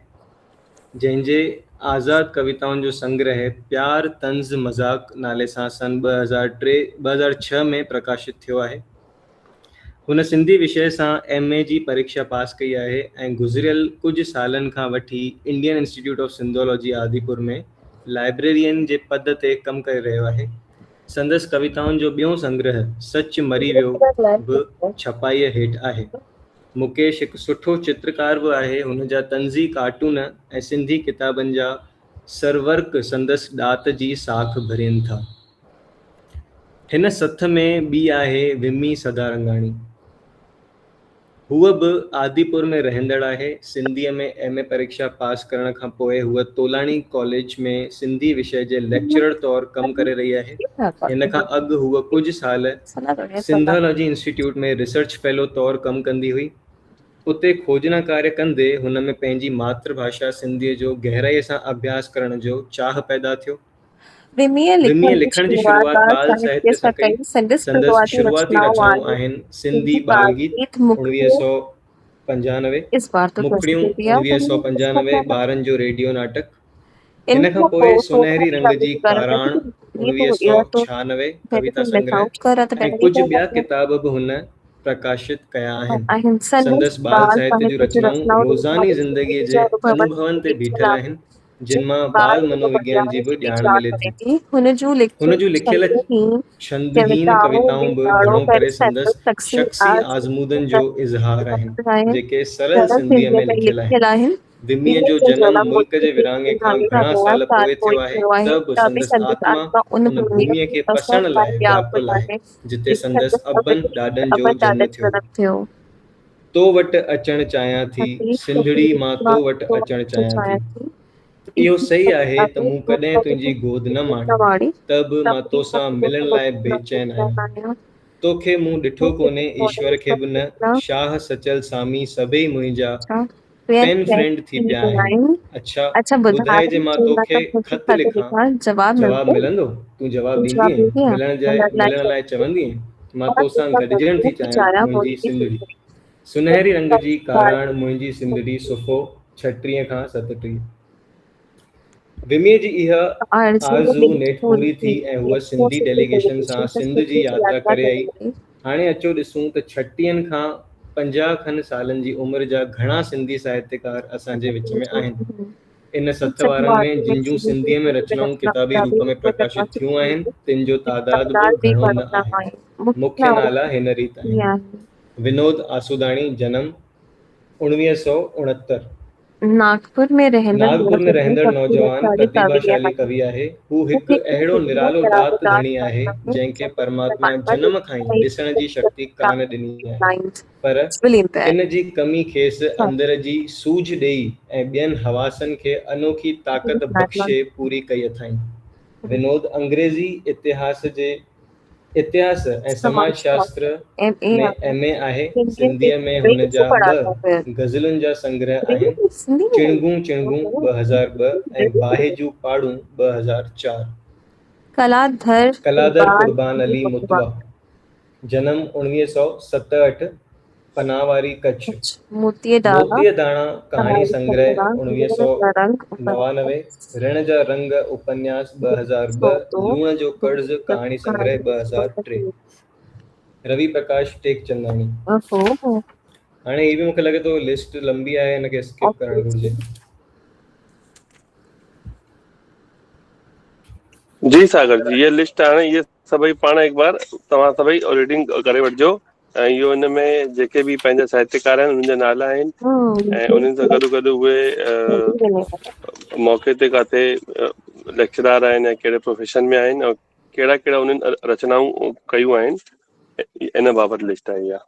जंहिंजे आज़ाद कविताउनि जो संग्रह प्यार तंज़ मज़ाक नाले सां सन 2006 में प्रकाशित थियो आहे। हुन सिंधी विषय सां MA जी परीक्षा पास कई आहे ऐं गुज़िरियल कुझु सालनि खां वठी Indian institute of sindhology Adipur में लाइब्रेरियन जे पद ते कमु करे रहियो आहे। संदसि कविताउनि जो ॿियों संग्रह सच मरी वियो बि छपाईअ हेठि आहे। मुकेश हिकु सुठो चित्रकार बि आहे। हुन जा तंज़ी कार्टून ऐं सिंधी किताबनि जा सरवर्क संदसि ॾात जी साख भरियनि था। हिन सथ में ॿी आहे विमी सदारंगाणी। हूअ बि आदिपुर में रहंदड़ आहे। सिंधीअ में MA परीक्षा पास करण खां पोइ हूअ तोलाणी कॉलेज में सिंधी विषय जे लेक्चरर तौरु कमु करे रही आहे। हिन खां अॻु हूअ कुझु साल सिंधोलॉजी इंस्टीट्यूट में रिसर्च फेलो तौरु कमु कंदी हुई। उते खोजना कार्य कंदे हुन में पंहिंजी मातृभाषा सिंधीअ जो गहराईअ सां अभ्यास करण जो चाह पैदा थियो। विमीअ लिखण जी शुरूआत बाल साहित्य सां कई। संदसि शुरूआती रचनाऊं आहिनि सिंधी बाल गीत 1995, मुखड़ियूं 1995, ॿारनि जो रेडियो नाटक। हिन खां पोइ सुनहरी रंग जी काराण 1996 कविता संग्रह ऐं कुझु ॿिया किताब बि हुन प्रकाशित कया आहिनि। संदसि बाल साहित्य जूं रचनाऊं रोज़ानी ज़िंदगीअ जे अनुभवनि ते बीठल आहिनि जिन मां बाल मनोविज्ञान जी बि ॼाण मिले थी। हुन जूं लिखियल छंदहीन कविताऊं बि घणो करे संदसि शख़्सी आज़मूदनि जो इज़हार आहिनि जेके सरल सिंधीअ में लिखियल आहिनि। विमीअ जो जनम मुल्क जे विराङे खां घणा साल पोइ थियो आहे त बि संदसि आत्मा उन भूमीअ खे पसण लाइ व्याकुल आहे जिते संदसि अबनि ॾाॾनि जो जन्म थियो। तो वटि अचणु चाहियां थी सिंधड़ी मां तो वटि अचणु चाहियां थी। इहो सही आहे त मूं कॾहिं तुंहिंजी गोद न माणी त बि मां तोसां मिलण लाइ बेचैन आहियां। तोखे मूं ॾिठो कोन्हे ईश्वर खे बि न शाह सचल सामी सभई मुंहिंजा पेन फ्रेंड थी पिया आहिनि। अच्छा ॿुधाइजे मां तोखे ख़त लिखां जवाब मिलंदो? तूं जवाब ॾींदीअं? मिलण लाइ चवंदीअं? मां तोसां गॾिजण थी चाहियां मुंहिंजी सिंधड़ी। सुनहरी रंग जी काराण मुंहिंजी सिंधड़ी सुफ़ो 36 खां 37। विमीअ जी इहा आरज़ू नेठि पूरी थी ऐं हूअ सिंधी डेलीगेशन सां सिंध जी यात्रा करे आई। हाणे अचो ॾिसूं त 36 खां 50 खनि सालनि जी उमिरि जा घणा सिंधी साहित्यकार असांजे विच में आहिनि। इन सथ वारनि में जिन जूं सिंधीअ में रचनाऊं किताबी रूप में प्रकाशित थियूं आहिनि तिन जो तादाद बि घणो न आहे। मुख्य नाला हिन रीत आहिनि। विनोद आसूदाणी, जनम 1969, नागपुर में रहंदड़ नौजवान प्रतिभाशाली कवि आहे। हू हिकु अहिड़ो निरालो ॾात धणी आहे जंहिंखे परमात्मा जनम खां ई ॾिसण जी शक्ति कान ॾिनी आहे, पर इन जी कमी खेसि अंदर जी सूझ ॾेई ऐं ॿियनि हवासनि खे अनोखी ताक़त बख़्शे पूरी कई अथईं। विनोद अंग्रेज़ी इतिहास ऐं समाजशास्त्र में MA आहे। सिंधीअ में हुन जा 2 गज़लुनि जा संग्रह आहिनि, चिणगूं चिणगूं 2002 ऐं बाहेजू पाड़ूं 2004। कलाधर कुर्बान अली मुतवा, जनम 1967, पनावारी कच्छ। मोतीअ दाणा कहाणी संग्रह 1999, ऋण जा रंग उपन्यास 2002, लूण जो कर्ज़ कहाणी संग्रह 2003। रवि प्रकाश टेकचंदानी। हाणे ही बि मूंखे लॻे थो लिस्ट लंबी आहे, हिनखे स्किप करणु घुरिजे। जी सागर जी, ये लिस्ट हाणे ये सभई पाण हिकु बार तव्हां सभई रीडिंग करे वठिजो ऐं इहो हिन में जेके बि पंहिंजा साहित्यकार आहिनि उन्हनि जा नाला आहिनि ऐं उन्हनि सां गॾु गॾु उहे मौक़े ते किथे लेक्चरार आहिनि या कहिड़े प्रोफेशन में आहिनि और कहिड़ा कहिड़ा उन्हनि रचनाऊं कयूं आहिनि इन बाबति लिस्ट आहे इहा।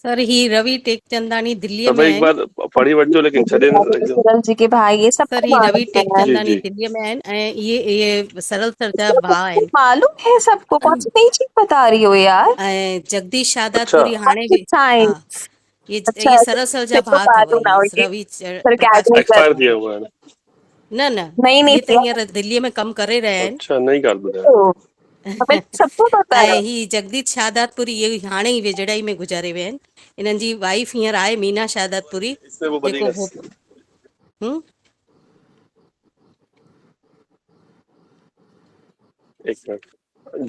सर ही रवि टेकचंदानी दिल्लीअ में सभई हिकु आहिनि। बार पढ़ी वठिजो लेकिन छॾे न रखिजो। किरण जी के भाई ये सब सर ही रवि जी टेकचंदानी जी दिल्लीअ में आहिनि ऐं इहे सरल सर जा भाउ आहिनि। मालूम है सबको, कौन सी नई चीज बता रही हो यार। ऐं जगदीश अच्छा शादातपुरी हाणे बि हा साइंस। अच्छा ये ऐसे सरल सर जा मेरे को भाउ अथव। मालूम ना ही हुई रवि प्रकाश सरकाजम कर एक्सपायर थी टेकचंदानी। विया हुआ आहिनि। न न नहीं ये त किया हींअर दिल्लीअ में कमु करे रहिया आहिनि। अच्छा नई ॻाल्हि ॿुधायो। तो हमें सबको पता है। ऐं ही जगदीश शादातपुरी ये हाणे ई वेझड़ाई में गुज़ारे विया आहिनि। इन्हनि जी वाइफ हींअर आहे मीना शादातपुरी इससे वो जेको बनेगा। एक मिनट।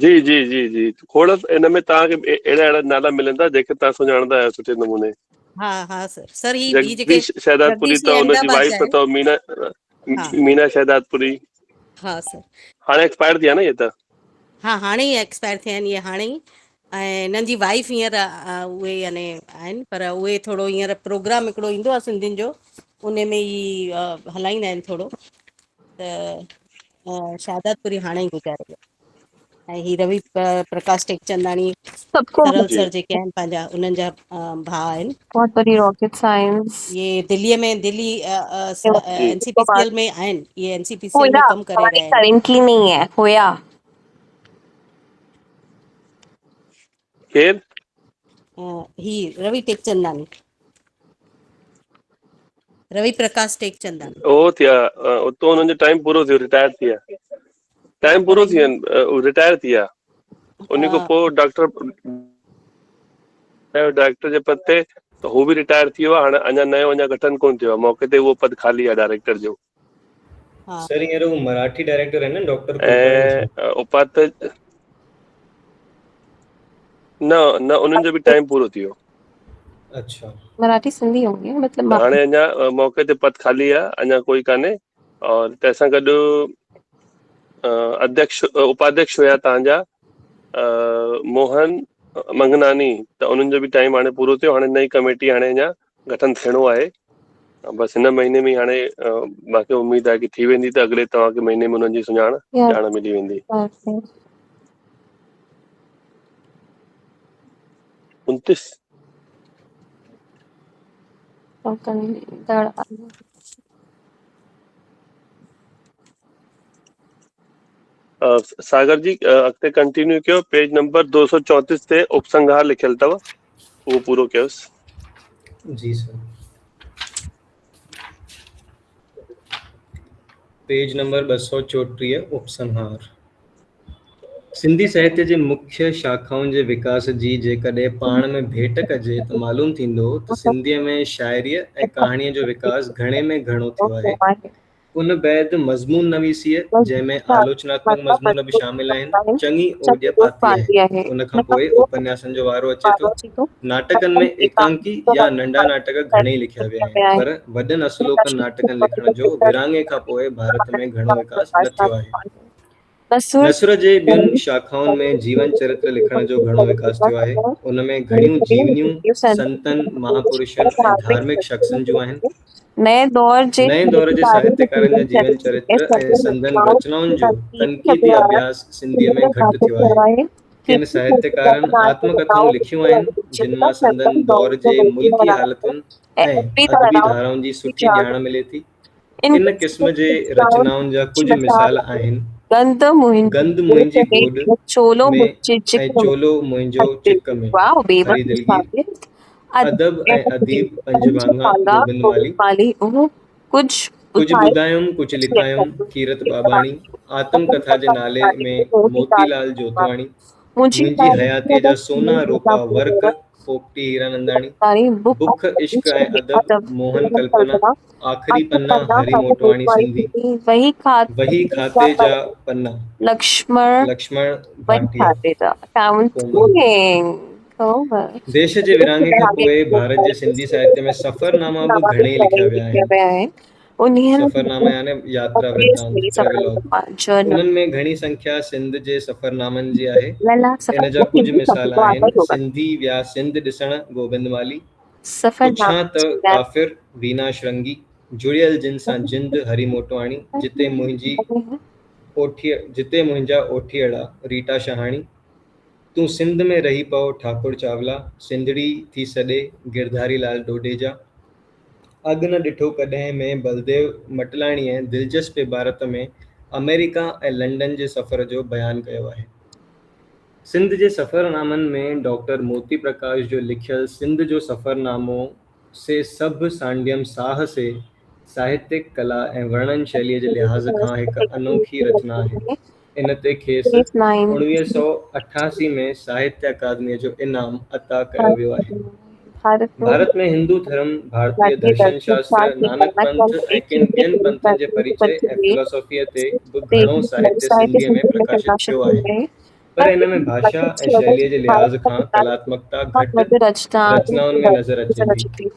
जी जी जी जी खोड़ इन में तव्हांखे अहिड़ा नाला मिलंदा जेके तव्हां सुञाणंदा आहियो सुठे नमूने। हा हा सर। सर ही जेके जगदीश शहदादपुरी जगदीश अथव हुनजी अहमदाबाद जा वाइफ आहिनि। अथव हा मीना शहदादपुरी। हा सर। हाणे एक्सपायर थी आहे न इहे त। हा हाणे ई एक्सपायर थिया आहिनि इहे हाणे ई। ऐं हिननि जी वाइफ हींअर उहे याने आहिनि पर उहे थोरो हींअर प्रोग्राम हिकिड़ो ईंदो आहे सिंधियुनि जो उन में ई हलाईंदा आहिनि थोरो त शादातपुरी हाणे ई गुज़ारे विया। ऐं ही रवि प्रकाश टेकचंदानी सबको सरल जी सर जेके आहिनि पंहिंजा उन्हनि जा भाउ आहिनि। बहुत बड़ी रॉकेट साइंस। ये दिल्लीअ में दिल्ली जी NCPCL में आहिनि। ये NCPCL में होया कमु करे हमारी रहिया आहिनि। करेंटली नहीं है होया। केर ही रवि टेकचंदानी रवि प्रकाश टेकचंदानी। उहो थिया उतो हुननि जो टाइम पूरो थियो रिटायर थी विया। टाइम पर पूरो थी ही विया रिटायर थी विया। उन खां पोइ डायरेक्टर जे पद ते त हू बि रिटायर थी वियो आहे। हाणे अञा नयो अञा गठन कोन थियो आहे। मौक़े ते उहो पद ख़ाली आहे डायरेक्टर जो। हा सर हींअर हू मराठी डायरेक्टर है ना डॉक्टर कुलकर्णी ऐं सर। उपाध्याय न न उन्हनि जो बि टाइम पूरो थी वियो। अच्छा मराठी सिंधी होंगे मतलब त हाणे अञा मौक़े ते पद ख़ाली आहे अञा कोई कान्हे। और तंहिंसां गॾु अध्यक्ष उपाध्यक्ष हुया तव्हांजा मोहन मंगनानी त उन्हनि जो बि टाइम हाणे पूरो थियो। हाणे नई कमेटी हाणे अञा गठन थियणो आहे। बसि हिन महीने में हाणे मूंखे उमेदु आहे की थी वेंदी त अॻिले तव्हांखे महीने में हुननि जी ॼाण मिली वेंदी। 29 सागर जी अॻिते कंटिन्यू कयो। पेज नंबर 234 ते उपसंहार लिखियल अथव उहो पूरो कयोसि। जी सर। पेज नंबर 234 उपसंहार। सिंधी साहित्य जे मुख्य शाखाउनि जे विकास जी जेकॾहिं पाण में भेट कजे त मालूम थींदो त सिंधीअ में शाइरीअ ऐं कहाणीअ जो विकास घणे में घणो थियो आहे। उन बैदि मज़मून नवीसीअ जंहिंमें आलोचनात्मक मज़मून बि शामिल आहिनि चङी ओज पाती आहे। उन खां पोइ उपन्यासनि जो वारो अचे थो। नाटकनि में एकांकी या नंढा नाटक घणेई लिखिया विया आहिनि पर वॾनि असुलोकनि नाटकनि लिखण जो विरांङे खां पोइ भारत में घणो विकास न थियो आहे। नसुर जे ॿियुनि शाखाउनि में जीवन चरित्र लिखण जो घणो विकास थियो आहे। उन में घणियूं जीवनियूं संतनि महापुरुषनि ऐं धार्मिक शख़्सनि जूं आहिनि। नए दौर जे साहित्यकारनि जा जीवन चरित्र ऐं संदन रचनाउनि जो तनक़ीदी अभ्यास सिंधीअ में घटि थियो आहे। किन साहित्यकारनि आत्मकथाऊं लिखियूं आहिनि जिन मां संदन दौर जे मुल्की हालतुनि ऐं अदबी धाराउनि जी सुठी ॼाण मिले थी। इन क़िस्म जे रचनाउनि जा कुझु मिसाल आहिनि गंद मुंहिंजी गोॾ में ऐं चोलो मुंहिंजो चिक में हरी दिलगीर। अदब ऐं अदीब पंजभाङा गोबिंदमाली। कुछ ॿुधायुमि कुछ लिखायुमि कीरत बाबाणी। आत्मकथा जे नाले में मोतीलाल जोतवाणी। मुंहिंजी हयातीअ जा सोना रोपा वर्क पोपटी हीरानंदाणी। बुख इश्क ऐं अदब मोहन कल्पना। आख़िरी पन्ना हरी मोटवाणी सिंधी। वही खाते जा पन्ना लक्ष्मण भाटिया। देश जे विरांङे खां पोइ भारत जे सिंधी साहित्य में सफ़रनामा बि घणेई लिखिया विया आहिनि। उन्हनि सफ़रनामा यानी यात्रा वृत्तांत ट्रेवलॉग जर्नल उन्हनि में घणी संख्या सिंध जे सफ़रनामनि जी आहे। लला इन जा कुझु मिसाल आहिनि सफ़र सिंधी विया सिंध ॾिसण गोबिंदवाली, पुछां सफ़रनामा त काफ़िर वीना श्रृंगी, जुड़ियल जिन सां जिंद हरी मोटवाणी, जिते मुंहिंजा ओठीअड़ा रीटा शहाणी, तूं सिंध में रही पओ ठाकुर चावला, सिंधड़ी थी सॾे गिरधारी लाल डोडेजा, अॻु न ॾिठो कॾहिं में बलदेव मटलाणीअ दिलचस्प इबारत में अमेरिका ऐं लंडन जे सफ़र जो बयानु कयो आहे। सिंध जे सफ़रनामनि में डॉक्टर मोती प्रकाश जो लिखियल सिंध जो सफ़रनामो से सभु सांडियम साह से साहित्यिक कला ऐं वर्णन शैलीअ जे लिहाज़ खां हिकु अनोखी रचना आहे। इन ते खेसि 1988 में साहित्य अकादमीअ जो इनाम अता कयो वियो आहे। भारत में हिंदू धर्म, भारतीय दर्शन शास्त्र, नानक पंथ ऐं किन ॿियनि पंथनि जे परिचय ऐं फिलॉसफीअ ते बि घणो साहित्य सिंधीअ में प्रकाशित थियो आहे, पर इन में भाषा ऐं शैलीअ जे लिहाज़ खां कलात्मकता घटि रचनाउनि में नज़र अचे थी।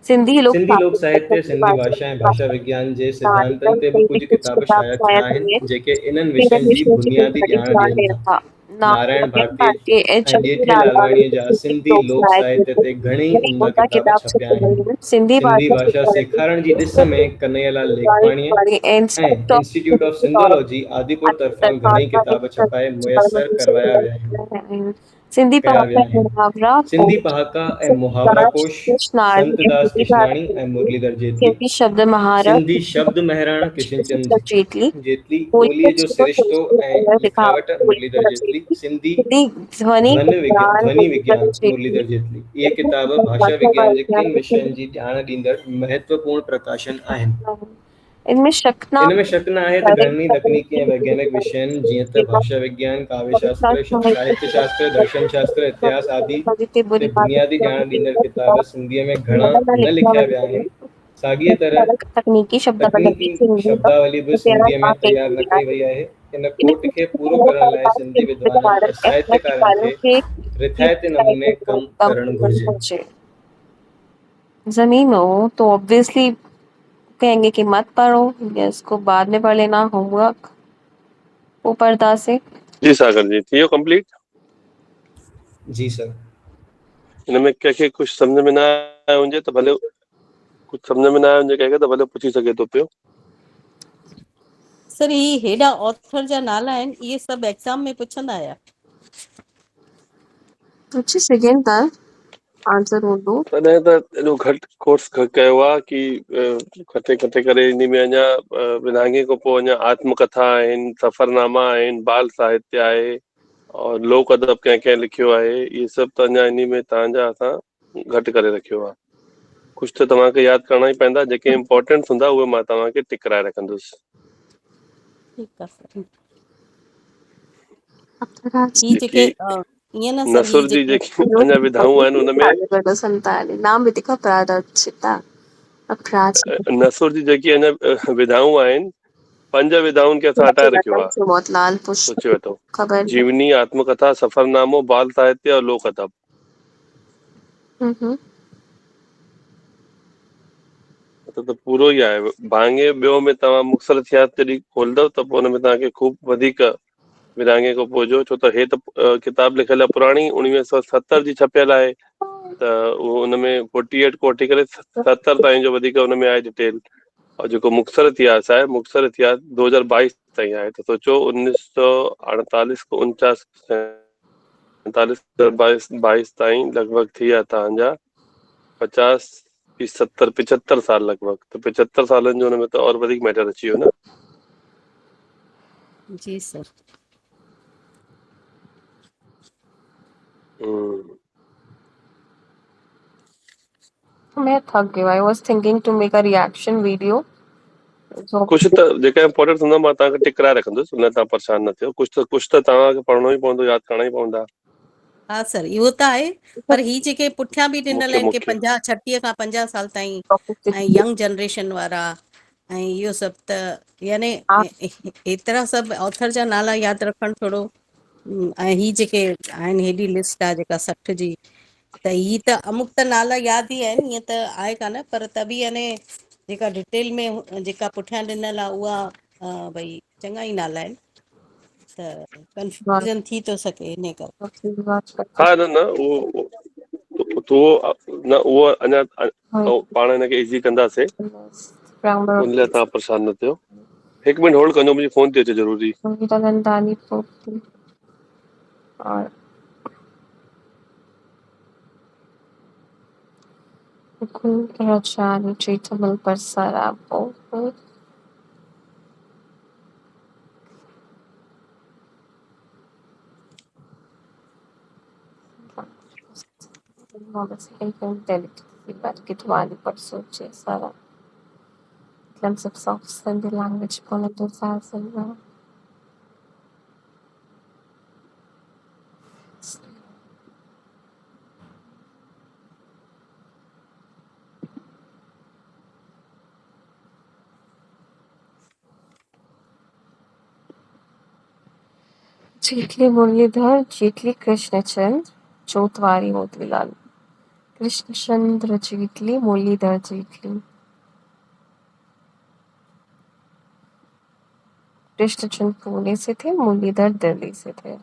सिंधी लोक साहित्य, सिंधी भाषा ऐं भाषा विज्ञान जे सिद्धांतनि ते बि कुझु किताब शाया थिया आहिनि जेके इन्हनि विषयनि जी बुनियादी ॼाण ॾियनि था। नारायण भारती ऐं ॼेठे लालवाणीअ जा सिंधी लोक साहित्य ते घणेई उम्दा किताब छपिया आहिनि। सिंधी भाषा सेखारण जी ॾिस में कन्हैयालाल लेखवाणीअ ऐं इंस्टीट्यूट ऑफ सिंधोलॉजी आदिपुर तरफ़ां घणेई किताब छपाए मुयसरु करवाया विया आहिनि। सिंधी कया विया आहिनि। मुहावरा सिंधी पहाका ऐं मुहावरा कोश संतदास किशनाणी ऐं मुरलीधर जेतली, शब्द महारत सिंधी शब्द महराण किशनचंद जेतली, जेतली, ॿोलीअ जो सिरिश्तो ऐं लिखावट मुरलीधर जेतली, सिंधी ध्वनि विज्ञान मुरलीधर जेतली। इहे किताब भाषा विज्ञान जे किन विषयनि जी ॼाण ॾींदड़ महत्वपूर्ण प्रकाशन आहिनि। इनमें शक न आहे त घणनि तकनीकी ऐं वैज्ञानिक विषयनि जीअं त भाषा विज्ञान, काव्य शास्त्र, साहित्य शास्त्र, दर्शन शास्त्र, इतिहास आदि ते बुनियादी ॼाण ॾींदड़ किताब सिंधीअ में घणा न लिखिया विया आहिनि। साॻीअ तरह तकनीकी शब्दावली बि सिंधीअ में तयारु न कई वई आहे। इन खोट खे पूरो करण लाइ सिंधी विद्वाननि ऐं साहित्यकारनि खे रिथायती नमूने कमु करणु घुरिजे। जमीन हो तो ऑब्वियसली कहेंगे कि मत पढ़ो या इसको बाद में पढ़ लेना होमवर्क ऊपर से। जी सागर जी, थी वियो कंप्लीट? जी सर। इनमें कंहिंखे कुझु सम्झ में न आयो हुजे त भले कुझु सम्झ में न आयो हुजे कंहिंखे त भले पुछी सघे थो पियो। सर ही हेॾा ऑथर जा नाला आहिनि, इहे सभु एग्ज़ाम में पुछंदा आया? पुछी सघनि था, आंसर हूंदो। तॾहिं त एॾो घटि कोर्स कयो आहे कि खटे करे इन में अञा विरहाङे खां पोइ अञा आत्मकथा आहिनि, सफ़रनामा आहिनि, बाल साहित्य आहे और लोक अदब कंहिं लिखियो आहे। इहे सभु त अञा इन में तव्हांजा असां घटि करे रखियो आहे। कुझु त तव्हांखे यादि करणा ई पवंदा, जेके इम्पोर्टेंट हूंदा उहे मां तव्हांखे टिक कराए रखंदुसि। ठीकु आहे सर। ही जेके ईअं न सर, नसुर जी जेकी अञा विधाऊं आहिनि उनमें नाम भी देखो प्रारचिता अपराजिता नसुर जी जेकी अञा विधाऊं आहिनि, 5 विधाउनि खे असां हटाए रखियो आहे। मोतलाल सोचे वठो, खबर जीवनी, आत्मकथा, सफ़रनामो, बाल साहित्य और लोक अदब। त पूरो ई आहे। भाङे ॿियो में तव्हां मुक्तसर इतिहास जॾहिं खोलंदव त पोइ हुन में तव्हांखे खूब वधीक विरहाङे खां पोइ जो, छो त हे त किताब लिखियल आहे पुराणी 1970 जी छपियल आहे, त उहो हुनमें 48 को वठी करे 70 ताईं जो वधीक हुनमें आहे डिटेल। और जेको मुक्तसर इतिहास आहे, मुक्तसर इतिहास 2022 ताईं आहे। त सोचो 1948 को 49 22 ताईं लॻभॻि थी विया तव्हांजा 50 70 75 साल लॻभॻि। त 75 सालनि जो हुनमें त और वधीक मैटर अची वियो न। जी सर। मैं थक गई। I was thinking to make a reaction video. कुझु त जेका इम्पोर्टेंट हूंदा मां तव्हांखे टिक कराए रखंदुसि, हुन तव्हां परेशान न थियो। कुझु त तव्हांखे पढ़णो ई पवंदो, यादि करणा ई पवंदा। हा सर, इहो त आहे, पर ही जेके पुठियां बि ॾिनल आहिनि कि मुख्य 50 36 खां 50 साल ताईं ऐं यंग जनरेशन वारा ऐं इहो सभु, त यानी एतिरा सभु ऑथर जा नाला यादि रखणु थोरो, ऐं ही जेके आहिनि हेॾी लिस्ट आहे जेका 60 जी, त ही त अमुक त नाला यादि ई आहिनि, ईअं त आहे कान, पर त बि यानी जेका डिटेल में जेका पुठियां ॾिनल आहे उहा भई चङा ई नाला आहिनि त कंफ्यूजन थी थो सघे इन करे। हाँ न न न उहो अञा पाण हिनखे इज़ी कंदासीं, उन लाइ तव्हां परेशान न थियो। 1 मिनट होल्ड कजो, मुंहिंजी फोन थी अचे ज़रूरी। जेटली मुरलीधर, जेटली कृष्णचंद्र, चौथवारी मोतीलाल। कृष्णचंद्र जेटली, मुरलीधर जेटली। कृष्णचंद्र पुणे से थे, मुरलीधर दिल्ली से थे।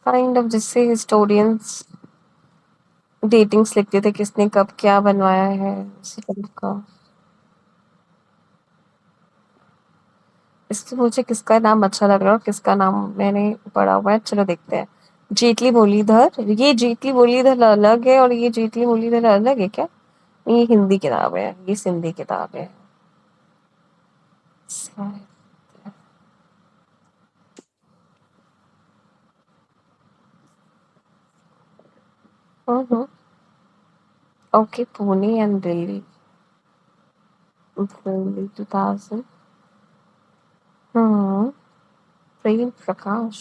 काइंड ऑफ जिससे हिस्टोरियंस डेटिंग्स लिखते थे, किसने कब क्या बनवाया है, उसी टाइप का। इससे मुझे किसका नाम अच्छा लग रहा है और किसका नाम मैंने पढ़ा हुआ है, चलो देखते हैं। जेटली मुरलीधर, ये जेटली मुरलीधर अलग है और ये जेटली मुरलीधर अलग है क्या? ये हिंदी किताब है, ये सिंधी किताब है। Okay, Pune and Delhi. Delhi 2000. Prem Prakash.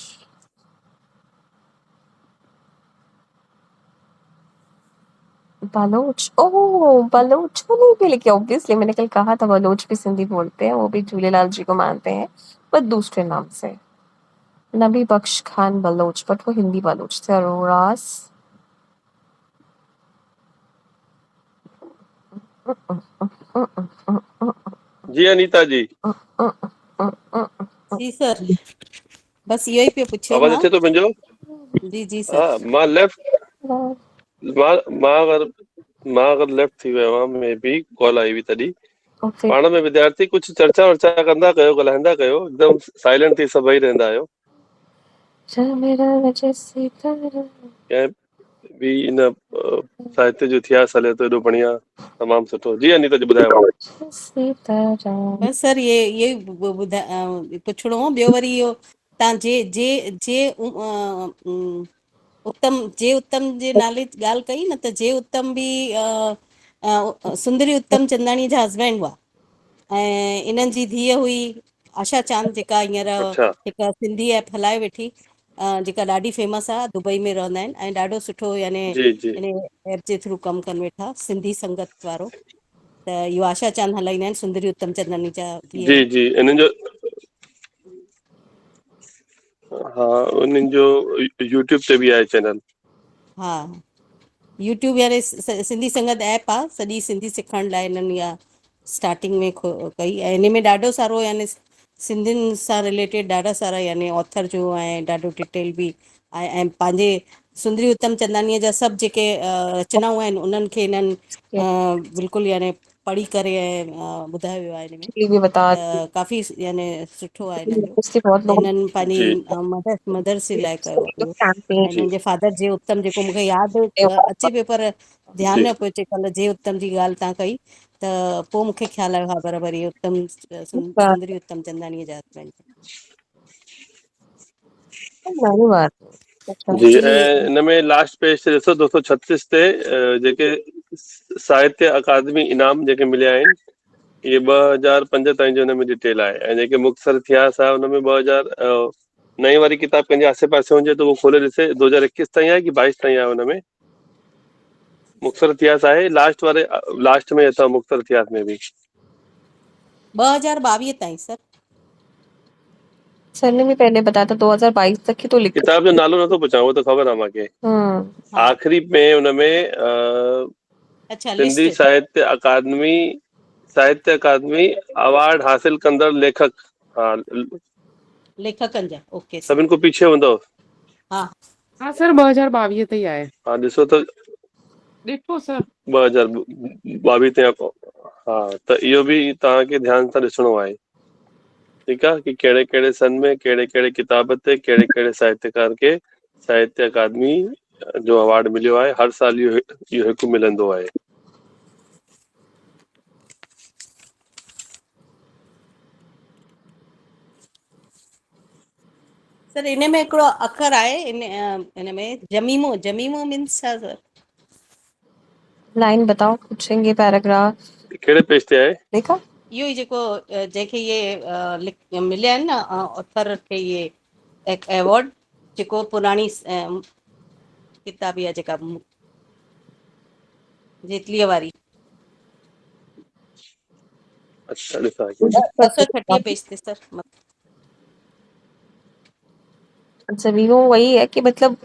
Baloch, ओह बलोच को नहीं भी लिखे, ऑब्वियसली मैंने कल कहा था बलोच भी सिंधी बोलते हैं, वो भी झूलेलाल जी को मानते हैं पर दूसरे नाम से। नबी बख्श खान बलोच, बट वो हिंदी बलोच थे। अरोरास, जी अनीता जी, जी सर, बस इहो ई पियो पुछियो आवाज़ मां। अचे थो मुंहिंजो? जी जी सर। हाँ मां अगर लेफ्ट थी वियो आहियां, मे बी कॉल आई हुई तॾहिं। पाण में विद्यार्थी कुछ चर्चा वर्चा कंदा कयो, ॻाल्हाईंदा कयो, एकदम साइलेंट थी सभई रहंदा आहियो। कंहिं बि इन साहित्य जो इतिहास हले थो एॾो बढ़िया, तमामु सुठो। जी अनीता जी ॿुधायो। बसि सर ये पुछिणो हो। ॿियो वरी इहो तव्हां जे उत्तम जे नाले ॻाल्हि कई न, त जे उत्तम बि सुंदरी उत्तम चंदाणी जा हस्बैंड हुआ ऐं इन्हनि जी धीअ हुई आशा चांद, जेका हींअर अच्छा हिकु सिंधी ऐप हलाए वेठी, जेका ॾाढी फेमस आहे, दुबई में रहंदा आहिनि ऐं ॾाढो सुठो याने जी जी इन ऐप जे थ्रू कमु कनि वेठा, सिंधी संगत वारो। त इहो आशा चांद हलाईंदा आहिनि, सुंदरी उत्तम चंदानी जा धीअ जी आहिनि। जी इन्हनि जो, हाँ उन्हनि जो यूट्यूब ते बि आहे चैनल। हा, यूट्यूब यानी सिंधी संगत ऐप आहे, सॼी सिंधी सिखण लाइ हिननि इहा स्टार्टिंग में कई ऐं इन में ॾाढो सारो यानी सिंधियुनि सां रिलेटेड ॾाढा सारा यानी ऑथर जो ऐं ॾाढो डिटेल बि आहे ऐं पंहिंजे सुंदरी उत्तम चंदानीअ जा सभु जेके रचनाऊं आहिनि उन्हनि खे हिननि बिल्कुलु यानी पढ़ी करे ऐं ॿुधायो वियो आहे हिन में। भी बता त काफ़ी यानी सुठो आहे हिननि जो। उससे बहुत त लोग हिननि जी पंहिंजी मदर्स जे लाइ कयो आहे इहो ऐं कैंपेन जी हिननि जे फादर जे उत्तम, जेको मूंखे यादि अचे पियो पर ध्यानु जी न पियो अचे, कल्ह जे उत्तम जी ॻाल्हि तव्हां कई त पोइ मूंखे ख़्यालु आयो, हा बराबरि इहे उत्तम सुंदरी उत्तम चंदानीअ जा हस्बैंड। जी जी ऐं हिन में लास्ट पेज ते ॾिसो 236 ते जेके साहित्य अकादमी इनाम जेके मिलिया आहिनि, इहे 2005 ताईं जो हिन में डिटेल आहे ऐं जेके मुख़्तसर इतिहास आहे हुन में 2000 नई वारी किताब कंहिंजे आसे पासे हुजे त उहो खोले ॾिसे, 2021 ताईं आहे कि 22 ताईं आहे। हुन में मुख़्तसर इतिहास आहे, लास्ट में अथव मुख़्तसर इतिहास में बि 2022 ताईं सर। सर ने भी पहले बताया था 2022 तक की तो लिख किताब जो नालो नथो पुछां, वो तो ख़बर आहे मूंखे। हाँ आख़िरी में उनमें अच्छा सिंधी लिस्ट साहित्य अकादमी अवार्ड हासिल कंदड़ लेखक, हाँ लेखकनि जा ओके सर सभिनि खां पीछे हूंदव। हाँ हाँ सर 2022 ताईं आहे। हाँ ॾिसो त ॾिठो सर। 2022 ते हा, त इहो बि तव्हांखे ध्यान सां ॾिसणो आहे, ठीकु आहे, कि कहिड़े कहिड़े सन में कहिड़े कहिड़े किताब ते कहिड़े कहिड़े साहित्यकार खे साहित्य अकादमी जो अवार्ड मिलियो आहे। हर साल इहो हिकु मिलंदो आहे। सर इन में हिकिड़ो अखर आहे इन में जमीमो, जमीमो मीन्स छा सर? लाइन बताओ, पूछेंगे पैराग्राफ कहिड़े पेज ते आहे? देखा इहो ई जेको जंहिंखे इहे मिलिया आहिनि न ऑथर खे इहे अवॉर्ड, जेको पुराणी किताब आहे जेका जेतलीअ वारी अच्छा ॾिसां 230 पेज ते सर। अच्छा वीवो वही है कि मतलब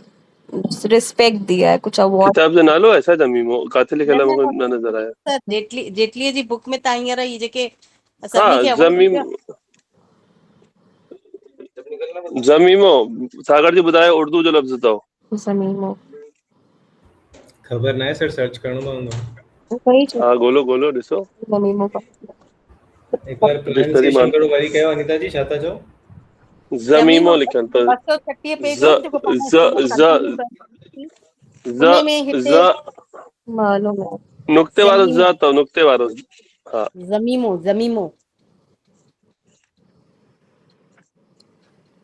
रिस्पेक्ट दिया है, कुछ अवार्ड। किताब जो नालो आहे छा जमीमो? काथे लिखियल आहे? न मूंखे न नज़र आयो। सर जेटलीअ जी बुक में तव्हां हींअर इहे जेके हा सभिनी खे अवॉर्ड मिलियो ज़मीमो सागर जी ॿुधायो, उर्दू जो लफ़्ज़ अथव। ज़मीमो ख़बर न आहे सर, सर्च करिणो पवंदो। वही चीज़, हा ॻोल्हियो ॾिसो। ज़मीमो का एक बार डिक्शनरी मां प्रोनाउंसिएशन करो, वरी कयो अनीता जी, छा था चओ? ज़मीमो लिखियलु अथव। 230 पेज हो जेको ज़ पाण स्कूल में ज़ कंटिन्यू कयोसीं, उन में ज़ हिते ज़ मालूम है। नुक्ते वारो ज़ ज़मीमो अथव, नुक्ते वारो। हा ज़मीमो ज़मीमो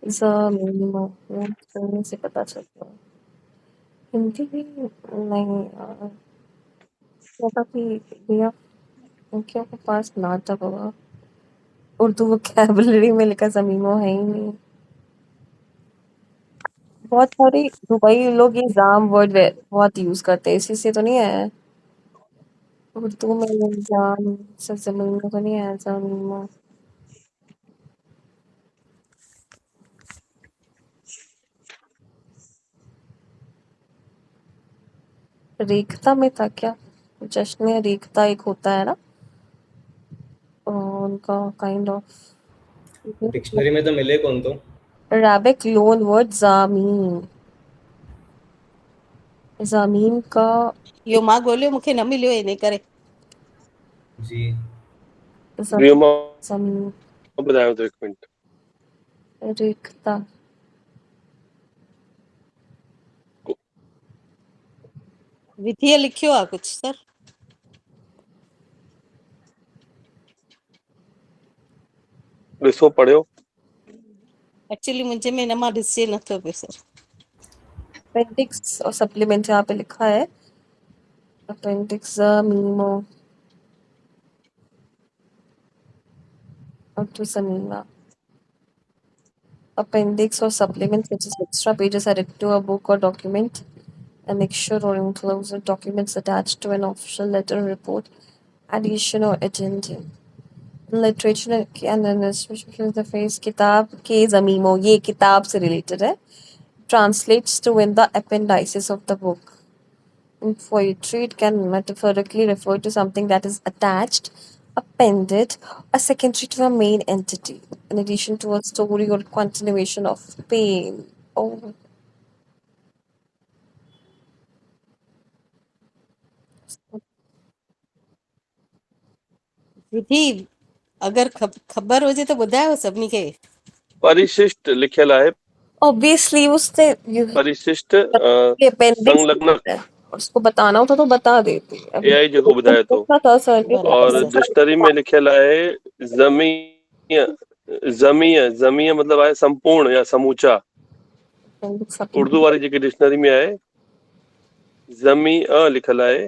ज़मीमो सुनने से पता चलता है। हिंदी भी नहीं यार, जैसा कि भैया उनके पास नाटक होगा, उर्दू वोकैबुलरी में लिखा ज़मीमो है ही नहीं। बहुत सारे दुबई लोग ये जाम वर्ड बहुत यूज करते हैं, इसी से तो नहीं है। उर्दू में ये जाम से ज़मीमो तो नहीं है, ज़मीमो। रेखता में था क्या? जश्न रेखता एक होता है ना, उनका काइंड ऑफ डिक्शनरी में तो मिले कौन तो। अरेबिक लोन वर्ड ज़मीन, ज़मीन का इहो मां ॻोल्हियो, मूंखे न मिलियो इन करे। जी ॿियो मां ज़मीन ॿुधायांव थो, हिकु मिंट। रेखता विधिअ लिखियो आहे कुझु सर? ॾिसो पढ़ियो। एक्चुअली मुंहिंजे में न, मां ॾिसे नथो पियो सर। अपेंडिक्स और सप्लीमेंट यहाँ पे लिखा है, अपेंडिक्स ज़मीमो और to ज़मीमा। Appendix or supplements, which is extra pages added to a book or document, annexure or enclosure documents attached to an official letter, report, addition or addendum. Literature and administration the phrase किताब के ज़मीमो, ये किताब से related है, translates to in the appendices of the book. In poetry, it can metaphorically refer to something that is attached, appended, or secondary to a main entity, in addition to a story or continuation of pain. Oh, विधि अगरि ख़बर हुजे त ॿुधायो सभिनी खे। परिशिष्ट लिखियल आहे। obviously उसने परिशिष्ट ये appendix संलग्न है, और उसको बताना होता तो बता देती। अभी AI जेको ॿुधाए थो। देखा था सर ने, बराबर और सर। डिक्शनरी में लिखियल आहे ज़मीय मतलब आहे संपूर्ण या समूचा। उर्दू वारी जेकी डिक्शनरी में आहे ज़मीअ लिखियल आहे,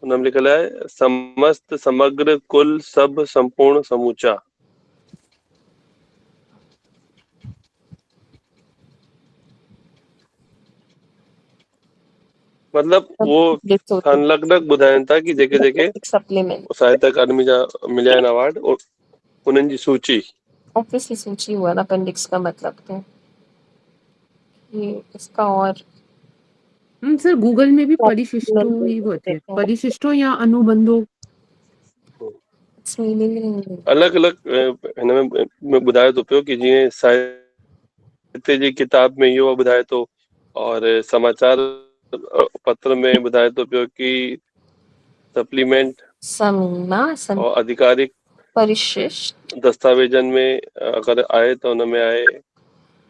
हुन में लिखियल आहे समस्त, समग्र, कुल, सभु, संपूर्ण, समूचा। मतलब वो संलग्न ॿुधाइनि था कि जेके जेके सप्लीमेंट साहित्य अकादमी जा मिलिया आहिनि अवार्ड, उन्हनि जी सूची। ऑब्वियसली सूची हुआ ना अपेंडिक्स का मतलब तो ये इसका और सर गूगल में भी प्रॉब्लम परिशिष्टो ही होते हैं, देते हैं परिशिष्टो या अनुबंधो। इट्स मीनिंग अलग अलग हिन में ॿुधाए थो पियो कि जीअं साहित्य जी किताब में इहो ॿुधाए थो और समाचार पत्र में ॿुधाए थो पियो कि सप्लीमेंट समीना और आधिकारिक परिशिष्ट दस्तावेजन में अगर आए तो उनमें आए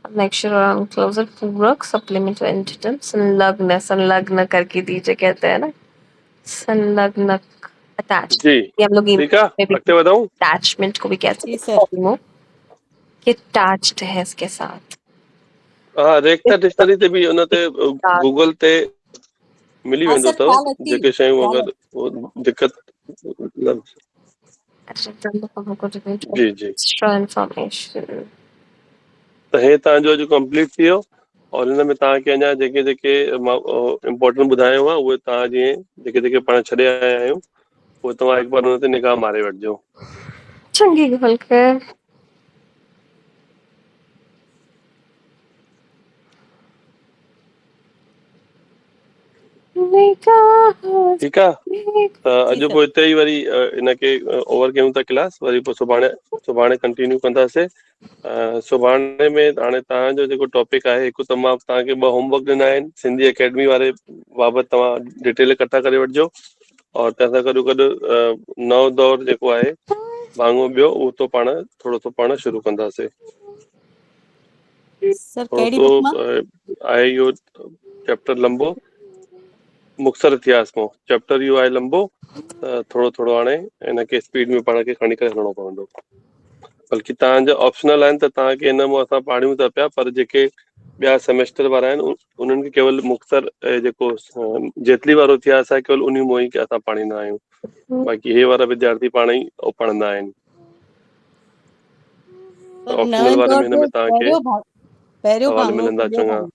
नेक्स्ट राउंड क्लोजर पूरक सप्लीमेंट एंटिटम संलग्न करके दीजिए कहते हैं ना संलग्न अटैच जी। ये हम लोग ठीक है, में भी अॻिते वधाऊं? अटैचमेंट को भी कह जी सकते सर। हैं कि अटैच्ड है इसके साथ हाँ, रेखता डिक्शनरी ते भी उन ते गूगल ते मिली हाँ वेंदो सर, अथव ख़्याल अची जेके शयूं ख़्याल अगरि वो दिक़त मतलब जी जी। एक्स्ट्रा इंफॉर्मेशन त हे तव्हांजो अॼु कंप्लीट थी वियो और हिन में तव्हांखे अञा जेके जेके मां इम्पोर्टेंट ॿुधायो आहे उहे तव्हां जीअं जेके जेके पाण छॾे आया आहियूं उहे तव्हां हिकु बार हुन ते निगाह मारे वठिजो। चंगी गल के ठीकु आहे, त जी अॼु सर। पोइ हिते ई वरी इनखे ओवर कयूं था क्लास, वरी पोइ सुभाणे कंटिन्यू कंदासीं। सुभाणे में हाणे तव्हांजो जेको टॉपिक आहे हिकु त मां तव्हांखे 2 होमवर्क ॾिना आहिनि सिंधी अकेडमी वारे बाबति, तव्हां डिटेल इकट्ठा करे वठिजो और तंहिंसां गॾो गॾु नओं दौर जेको आहे भाङो ॿियो उहो तो पाण थोरो सो पाण शुरू कंदासीं। सर थोरो कहिड़ी सो बुक मां? आहे इहो चैप्टर लंबो, मुक्तसर इतिहास में चैप्टर इहो आहे लंबो, त थोरो थोरो हाणे हिनखे स्पीड में पाण खे खणी करे हलिणो पवंदो। बल्कि तव्हांजा ऑप्शनल आहिनि त तव्हांखे हिन मां असां पढ़ियूं था पिया, पर जेके ॿिया सेमेस्टर वारा आहिनि उन्हनि खे केवल मुक्तसर जेको जेतली वारो इतिहास आहे केवल उन मां ई असां पढ़ींदा आहियूं, बाक़ी हे वारा विद्यार्थी पाण ई पढ़ंदा आहिनि। सर ऑप्शनल नयन वारे में दौर हिन जो में तव्हांखे पहिरियों सवाल भाङो मिलंदा ॿियो चङा। भाङो।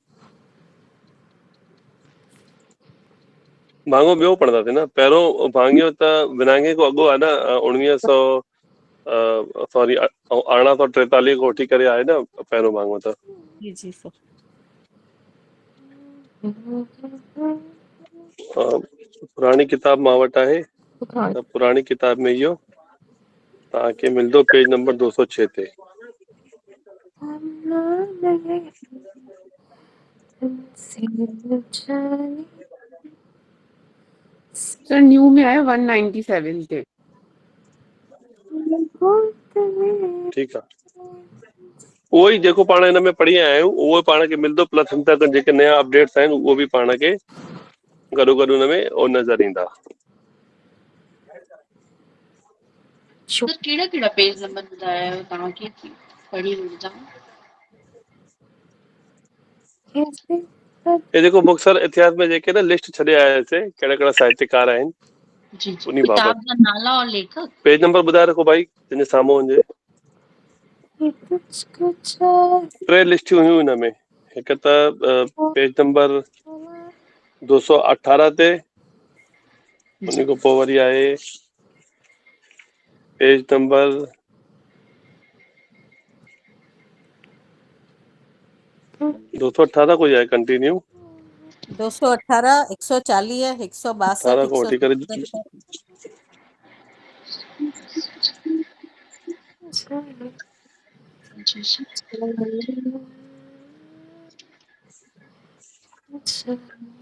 भाङो ॿियो पढ़ंदासीं न, पहिरियों भाङियो त विरहाङे खां अॻु आहे न, 1900 सॉरी 1843 खां वठी करे आहे न पहिरियों भाङो त। जी जी सर। पुराणी किताब मां वटि आहे, त पुराणी किताब में इहो तव्हांखे मिलंदो पेज नंबर 206 ते। सर न्यू में आया 197 ते। ठीकु आहे, उहो ई जेको पाण हिन में पढ़ी आया आहियूं उहो पाण खे मिलंदो, प्लस हिन तक जेके नया अपडेट्स आहिनि उहो बि पाण खे गॾो गॾु हुन में उहो नज़र ईंदा। सर कहिड़ा कहिड़ा पेज नंबर ॿुधाया आहियो तव्हांखे पढ़ी वठिजां। हे जेको मुक्तसर इतिहास में जेके न लिस्ट छॾे आयासीं कहिड़ा कहिड़ा साहित्यकार आहिनि जी जी, उन्ही किताब बाबति जा नाला और लेखक। पेज नंबर ॿुधाए रखो भाई, जंहिंजे साम्हूं हुजे। 3 लिस्टियूं हुयूं हिन में, हिकु त पेज नंबर 218 ते, उन खां पोइ वरी आहे पेज नंबर 218 कोई आहे कंटिन्यू 218, 140, 162, 18 खां वठी करे 177।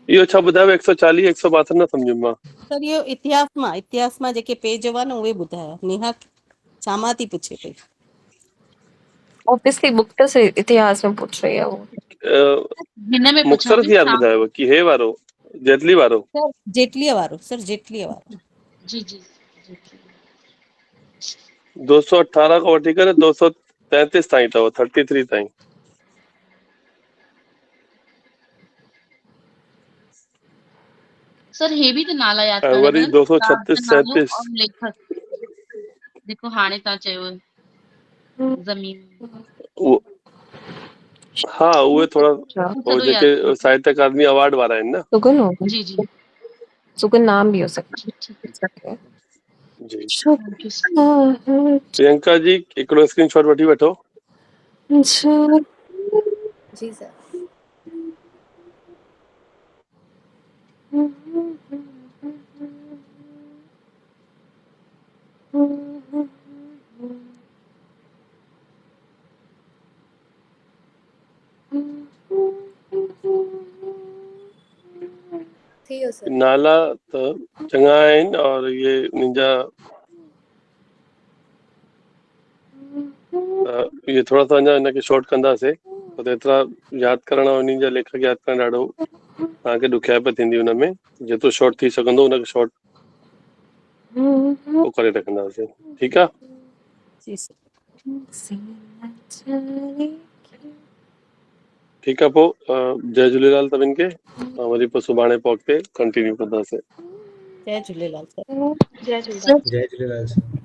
इहो छा ॿुधायो 140 162 न सम्झुमि मां। सर इहो इतिहास मां जेके पेज हुआ न उहे ॿुधाया। नेहा छामां थी पुछे पई। ऑब्वियसली मुक्तसर से इतिहास में पूछ रही है वो। हिन में पुछां मुक्तसर पई इतिहास छा। ॿुधायो कि हे वारो जेतली वारो? सर जेटलीअ वारो, सर जेटलीअ वारो। जी जी 218 खां वठी करे 233 ताईं अथव, 33 ताईं। सर हे बि त नाला यादि ऐं करणा वरी पवंदा, किताब जो 236 नालो 37 और लेखक जेको हाणे तव्हां चयो ज़मीन। उहो हा उहे थोड़ा हू हो सॼो यादि जेके करणो साहित्य अकादमी अवार्ड वारा आहिनि न। सुगन होगा, पवंदो। जी जी सुगन नाम भी हो सकता ठीक ठीक। है। जी thank U sir. Priyanka ji हिकिड़ो स्क्रीनशॉट वठी वठो। जी सर। थी हो सर। नाला त चङा आहिनि और ये मुंहिंजा ये थोड़ा सा अञा हिनखे शॉर्ट कंदासीं छो त एतिरा यादि करण और उन्हनि जा लेखक यादि करणु ॾाढो तव्हांखे ॾुखियाई थींदी हुनमें। जेतिरो शॉर्ट थी सघंदो हुनखे शॉर्ट पोइ करे रखंदासीं। ठीकु आहे। जी सर। ठीकु आहे पोइ जय झूलेलाल सभिनि खे। वरी पोइ सुभाणे पोइ अॻिते कंटिन्यू कंदासीं। जय झूलेलाल सर। जय झूलेलाल। जय झूलेलाल सर।